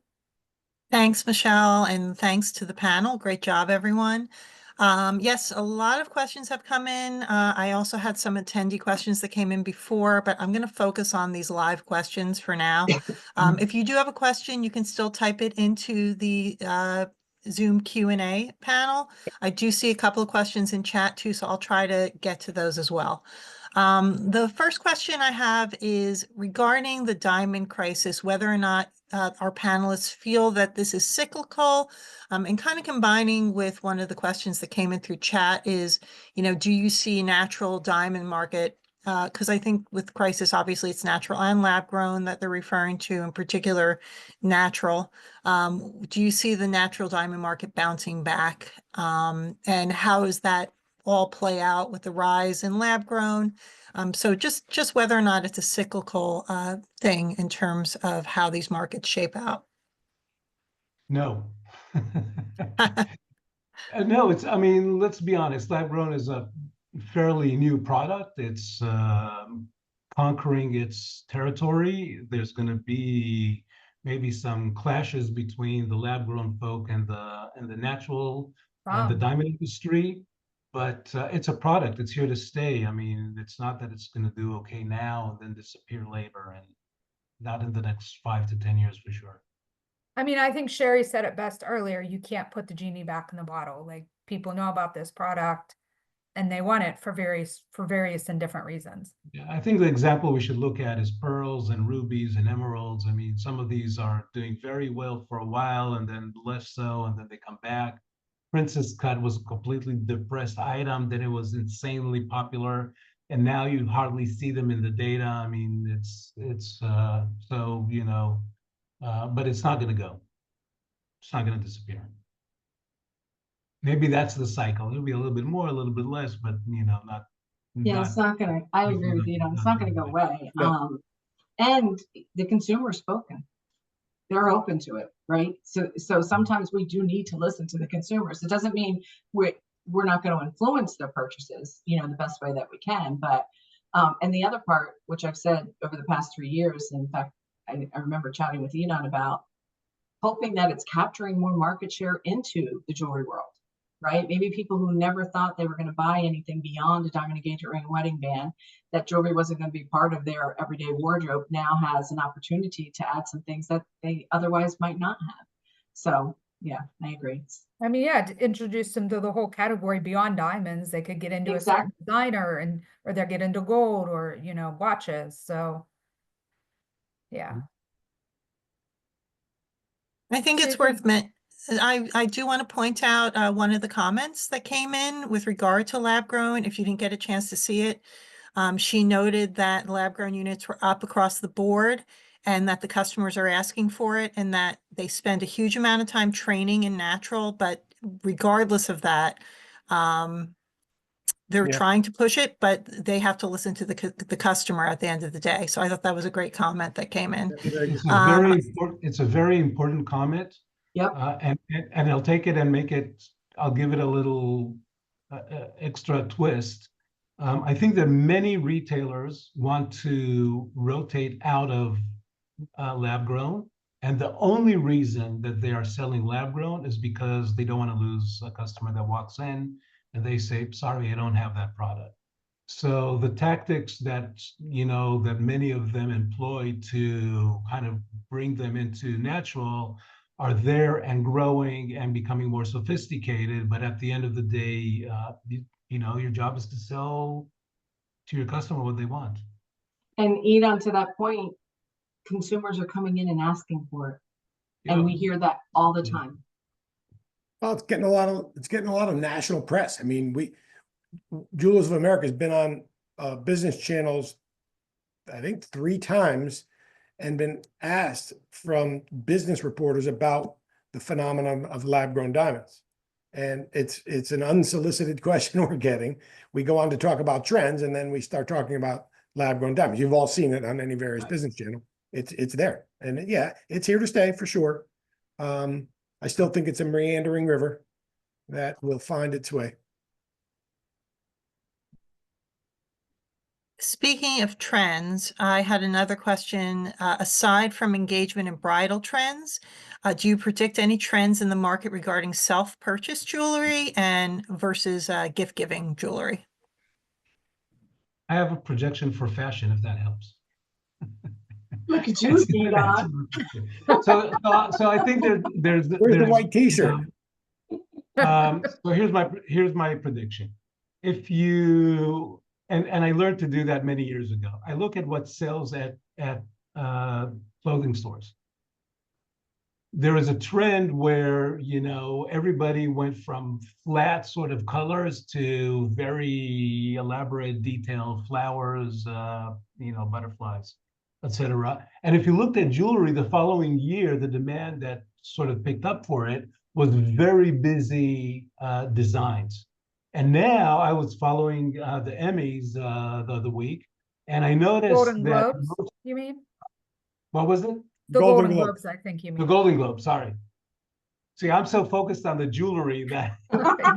Speaker 5: Thanks, Michelle, and thanks to the panel. Great job, everyone. Yes, a lot of questions have come in. I also had some attendee questions that came in before, but I'm going to focus on these live questions for now. If you do have a question, you can still type it into the Zoom Q&A panel. I do see a couple of questions in chat too, so I'll try to get to those as well. The first question I have is regarding the diamond crisis, whether or not our panelists feel that this is cyclical, and kind of combining with one of the questions that came in through chat is, do you see natural diamond market? Because I think with crisis, obviously it's natural and lab grown that they're referring to, in particular natural. Do you see the natural diamond market bouncing back? And how does that all play out with the rise in lab grown? So just whether or not it's a cyclical thing in terms of how these markets shape out.
Speaker 4: No. No, let's be honest, lab grown is a fairly new product. It's conquering its territory. There's going to be maybe some clashes between the lab grown folk and the natural, the diamond industry. But it's a product. It's here to stay. It's not that it's going to do okay now and then disappear later, and not in the next 5 to 10 years for sure.
Speaker 1: I think Sherry said it best earlier. You can't put the genie back in the bottle. Like, people know about this product and they want it for various and different reasons.
Speaker 4: Yeah, I think the example we should look at is pearls and rubies and emeralds. Some of these are doing very well for a while and then less so, and then they come back. Princess Cut was a completely depressed item, then it was insanely popular, and now you hardly see them in the data. But it's not going to go. It's not going to disappear. Maybe that's the cycle. It'll be a little bit more, a little bit less, but not.
Speaker 3: Yeah, it's not going to. I agree with you. It's not going to go away.
Speaker 2: Yeah.
Speaker 3: And the consumer's spoken. They're open to it, right? So sometimes we do need to listen to the consumers. It doesn't mean we're not going to influence their purchases, the best way that we can. But and the other part, which I've said over the past 3 years, in fact, I remember chatting with Idon about hoping that it's capturing more market share into the jewelry world, right? Maybe people who never thought they were going to buy anything beyond a diamond engagement ring wedding band, that jewelry wasn't going to be part of their everyday wardrobe, now has an opportunity to add some things that they otherwise might not have. So yeah, I agree.
Speaker 1: To introduce them to the whole category beyond diamonds. They could get into a certain designer or they'll get into gold or, watches. So yeah.
Speaker 5: I think it's worth I do want to point out one of the comments that came in with regard to lab grown. If you didn't get a chance to see it, she noted that lab grown units were up across the board and that the customers are asking for it and that they spend a huge amount of time training in natural, but regardless of that, they're
Speaker 2: Yeah.
Speaker 5: trying to push it, but they have to listen to the customer at the end of the day. So I thought that was a great comment that came in.
Speaker 4: It's a very important, it's a very important comment.
Speaker 3: Yep.
Speaker 4: And I'll take it and make it, I'll give it a little extra twist. I think that many retailers want to rotate out of lab grown. And the only reason that they are selling lab grown is because they don't want to lose a customer that walks in and they say, sorry, I don't have that product. So the tactics that, you know, that many of them employ to kind of bring them into natural are there and growing and becoming more sophisticated. But at the end of the day, you know, your job is to sell to your customer what they want.
Speaker 3: And Edon, to that point, consumers are coming in and asking for it. And
Speaker 4: Yeah.
Speaker 3: we hear that all the
Speaker 4: Yeah.
Speaker 3: time.
Speaker 2: Well, it's getting a lot of national press. I mean, Jewelers of America has been on business channels, I think 3 times, and been asked from business reporters about the phenomenon of lab-grown diamonds. And it's an unsolicited question we're getting. We go on to talk about trends, and then we start talking about lab-grown diamonds. You've all seen it on any various
Speaker 4: Right.
Speaker 2: business channel. It's there, and yeah, it's here to stay for sure. I still think it's a meandering river that will find its way.
Speaker 5: Speaking of trends, I had another question. Aside from engagement and bridal trends, do you predict any trends in the market regarding self-purchase jewelry and versus gift-giving jewelry?
Speaker 4: I have a projection for fashion, if that helps.
Speaker 3: Look at you, Edon.
Speaker 4: So I think there's
Speaker 2: Where's the white t-shirt?
Speaker 4: So here's my prediction. If you and I learned to do that many years ago. I look at what sells at clothing stores. There is a trend where, you know, everybody went from flat sort of colors to very elaborate detailed flowers, you know, butterflies, etc. And if you looked at jewelry the following year, the demand that sort of picked up for it was very busy designs. And now I was following the Emmys the other week, and I noticed
Speaker 1: Golden
Speaker 4: that
Speaker 1: Globes, you mean?
Speaker 4: what was it?
Speaker 1: The
Speaker 2: Golden
Speaker 1: Golden
Speaker 2: Globe.
Speaker 1: Globes, I think you
Speaker 4: The
Speaker 1: mean.
Speaker 4: Golden Globe, sorry. See, I'm so focused on the jewelry that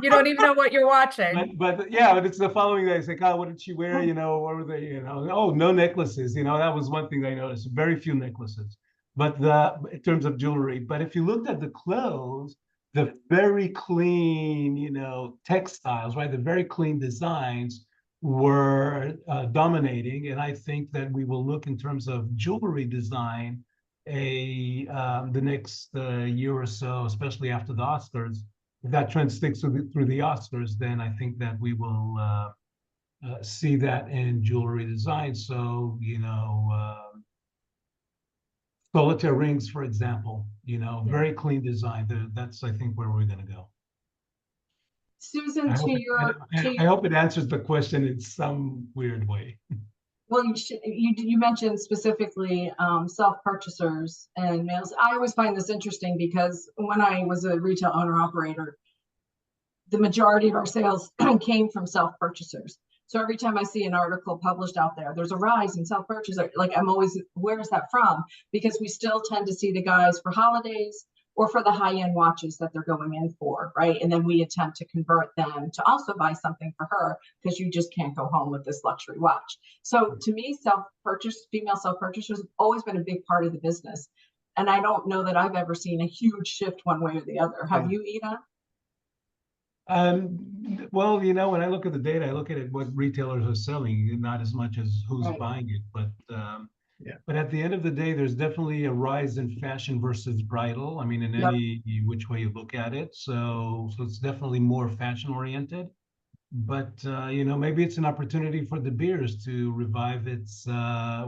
Speaker 1: You don't even know what you're watching.
Speaker 4: but yeah, but it's the following day. It's like, oh, what did she wear? You know, what were they, you know? Oh, no necklaces. You know, that was one thing I noticed. Very few necklaces. But in terms of jewelry. But if you looked at the clothes, the very clean, you know, textiles, right? The very clean designs were dominating. And I think that we will look in terms of jewelry design the next year or so, especially after the Oscars. If that trend sticks through the Oscars, then I think that we will see that in jewelry design. So, you know, solitaire rings, for example, you know,
Speaker 1: Yeah.
Speaker 4: very clean design. That's, I think, where we're going to go.
Speaker 3: Susan,
Speaker 4: I hope it answers the question in some weird way.
Speaker 3: well, you mentioned specifically self-purchasers and males. I always find this interesting because when I was a retail owner-operator, the majority of our sales came from self-purchasers. So every time I see an article published out there, there's a rise in self-purchase. Like I'm always, where is that from? Because we still tend to see the guys for holidays or for the high-end watches that they're going in for, right? And then we attempt to convert them to also buy something for her because you just can't go home with this luxury watch. So to me, female self-purchasers have always been a big part of the business. And I don't know that I've ever seen a huge shift one way or the other. Have you, Ida?
Speaker 4: Well, you know, when I look at the data, I look at it what retailers are selling, not as much as who's
Speaker 3: Right.
Speaker 4: buying it. But
Speaker 2: Yeah.
Speaker 4: but at the end of the day, there's definitely a rise in fashion versus bridal. I mean, in
Speaker 3: Yep.
Speaker 4: any which way you look at it. So it's definitely more fashion oriented. But you know, maybe it's an opportunity for De Beers to revive its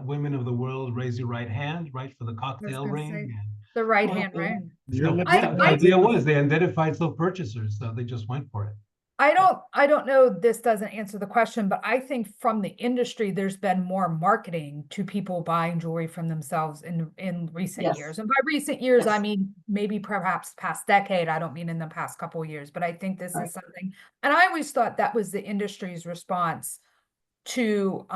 Speaker 4: women of the world, raise your right hand, right, for the cocktail
Speaker 1: gonna
Speaker 4: ring.
Speaker 1: say.
Speaker 4: And
Speaker 1: The right-hand
Speaker 3: Yeah.
Speaker 1: ring.
Speaker 2: You're
Speaker 4: No,
Speaker 2: looking-
Speaker 4: the idea was they identified slow purchasers, so they just went for it.
Speaker 1: I don't know, this doesn't answer the question, but I think from the industry, there's been more marketing to people buying jewelry from themselves in recent
Speaker 3: Yes.
Speaker 1: years. And by recent years, I
Speaker 3: Yes.
Speaker 1: mean, maybe perhaps past decade, I don't mean in the past couple of years, but I think this
Speaker 3: Right.
Speaker 1: is something, and I always thought that was the industry's response to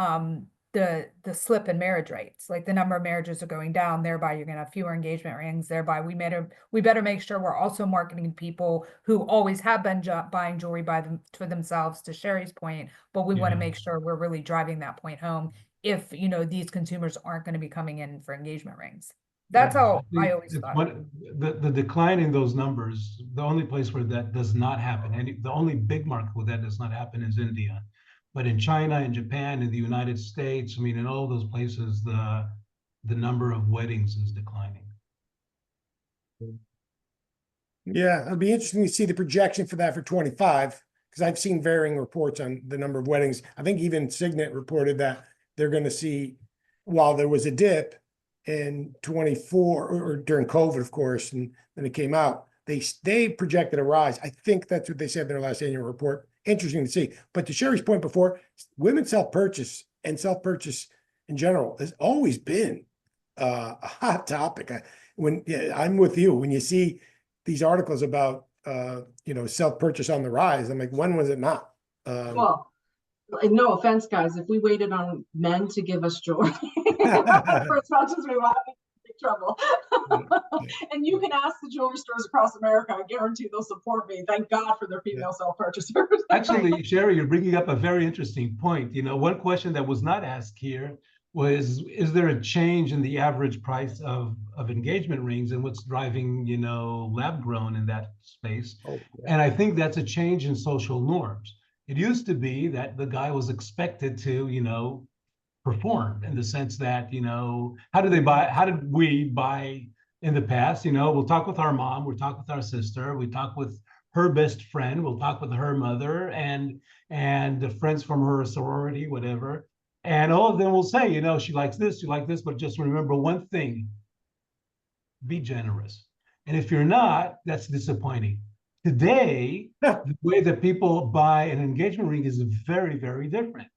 Speaker 1: the slip in marriage rates, like the number of marriages are going down, thereby you're gonna have fewer engagement rings, thereby we better make sure we're also marketing to people who always have been buying jewelry for themselves, to Sherry's point, but we want to
Speaker 4: Yeah.
Speaker 1: make sure we're really driving that point home if, you know, these consumers aren't going to be coming in for engagement rings. That's how I always
Speaker 4: It's
Speaker 1: thought.
Speaker 4: what the decline in those numbers, the only place where that does not happen, and the only big market where that does not happen is India. But in China, in Japan, in the United States, I mean, in all those places, the number of weddings is declining.
Speaker 2: Yeah, it'll be interesting to see the projection for that for 25, because I've seen varying reports on the number of weddings. I think even Signet reported that they're going to see, while there was a dip in 24 or during COVID, of course, and then it came out, they projected a rise. I think that's what they said in their last annual report. Interesting to see. But to Sherry's point before, women self-purchase and self-purchase in general has always been a hot topic. I'm with you. When you see these articles about self-purchase on the rise, I'm like, when was it not?
Speaker 3: Well, and no offense, guys, if we waited on men to give us jewelry for as much as we want, we'd be in big trouble. And you can ask the jewelry stores across America. I guarantee they'll support me. Thank God for their female self-purchasers.
Speaker 4: Actually, Sherry, you're bringing up a very interesting point. You know, one question that was not asked here was, is there a change in the average price of engagement rings, and what's driving, lab grown in that space?
Speaker 2: Oh, yeah.
Speaker 4: And I think that's a change in social norms. It used to be that the guy was expected to, perform, in the sense that, how did we buy in the past? We'll talk with our mom, we'll talk with our sister, we talk with her best friend, we'll talk with her mother and the friends from her sorority, whatever. And all of them will say, she likes this, you like this, but just remember one thing: be generous. And if you're not, that's disappointing. Today, the way that people buy an engagement ring is very, very different.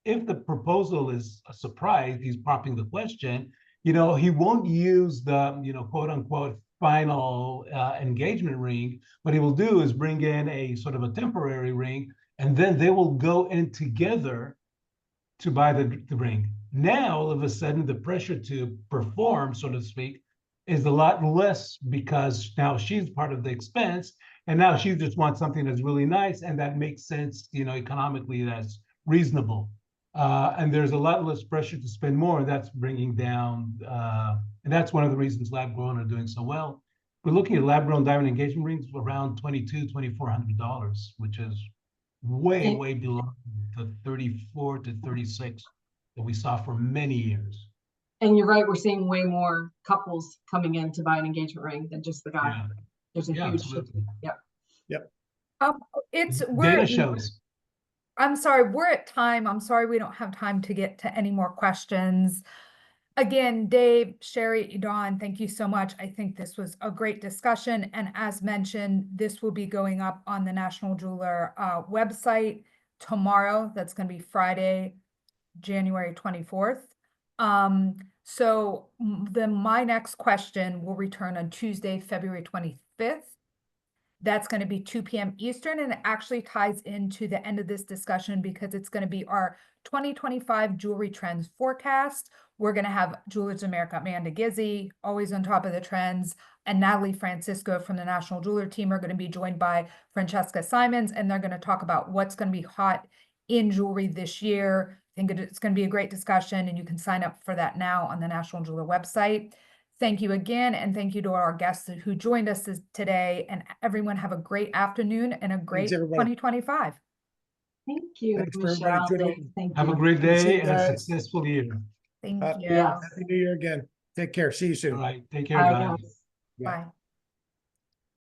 Speaker 4: If the proposal is a surprise, he's popping the question, he won't use the, quote unquote, final engagement ring. What he will do is bring in a sort of a temporary ring, and then they will go in together to buy the ring. Now, all of a sudden, the pressure to perform, so to speak, is a lot less, because now she's part of the expense, and now she just wants something that's really nice and that makes sense, economically, that's reasonable. And there's a lot less pressure to spend more, and that's bringing down, and that's one of the reasons lab grown are doing so well. We're looking at lab grown diamond engagement rings around $2,200-$2,400, which is way below the 34 to 36 that we saw for many years.
Speaker 3: And you're right, we're seeing way more couples coming in to buy an engagement ring than just the guy.
Speaker 4: Yeah.
Speaker 3: There's a huge shift.
Speaker 4: Absolutely.
Speaker 3: Yep.
Speaker 4: Data shows.
Speaker 1: I'm sorry, we're at time. I'm sorry we don't have time to get to any more questions. Again, Dave, Sherry, Dawn, thank you so much. I think this was a great discussion. And as mentioned, this will be going up on the National Jeweler website tomorrow. That's going to be Friday, January 24th. So then my next question will return on Tuesday, February 25th. That's going to be 2 p.m. Eastern, and it actually ties into the end of this discussion because it's going to be our 2025 jewelry trends forecast. We're going to have Jewelers of America, Amanda Gizzi, always on top of the trends, and Natalie Francisco from the National Jeweler team are going to be joined by Francesca Simons, and they're going to talk about what's going to be hot in jewelry this year. I think it's going to be a great discussion, and you can sign up for that now on the National Jeweler website. Thank you again, and thank you to our guests who joined us today, and everyone have a great afternoon and a great 2025.
Speaker 3: Thank you,
Speaker 2: Thanks for everybody
Speaker 3: Michelle.
Speaker 2: tuning
Speaker 3: Dave.
Speaker 2: in.
Speaker 3: Thank
Speaker 4: Have a
Speaker 3: you.
Speaker 4: great
Speaker 2: Good to see
Speaker 4: day
Speaker 2: you
Speaker 4: and a
Speaker 2: guys.
Speaker 4: successful year.
Speaker 1: Thank you.
Speaker 3: Yes.
Speaker 2: Happy New Year again. Take care. See you soon.
Speaker 4: All right. Take care,
Speaker 3: Bye,
Speaker 4: guys.
Speaker 3: guys.
Speaker 1: Bye.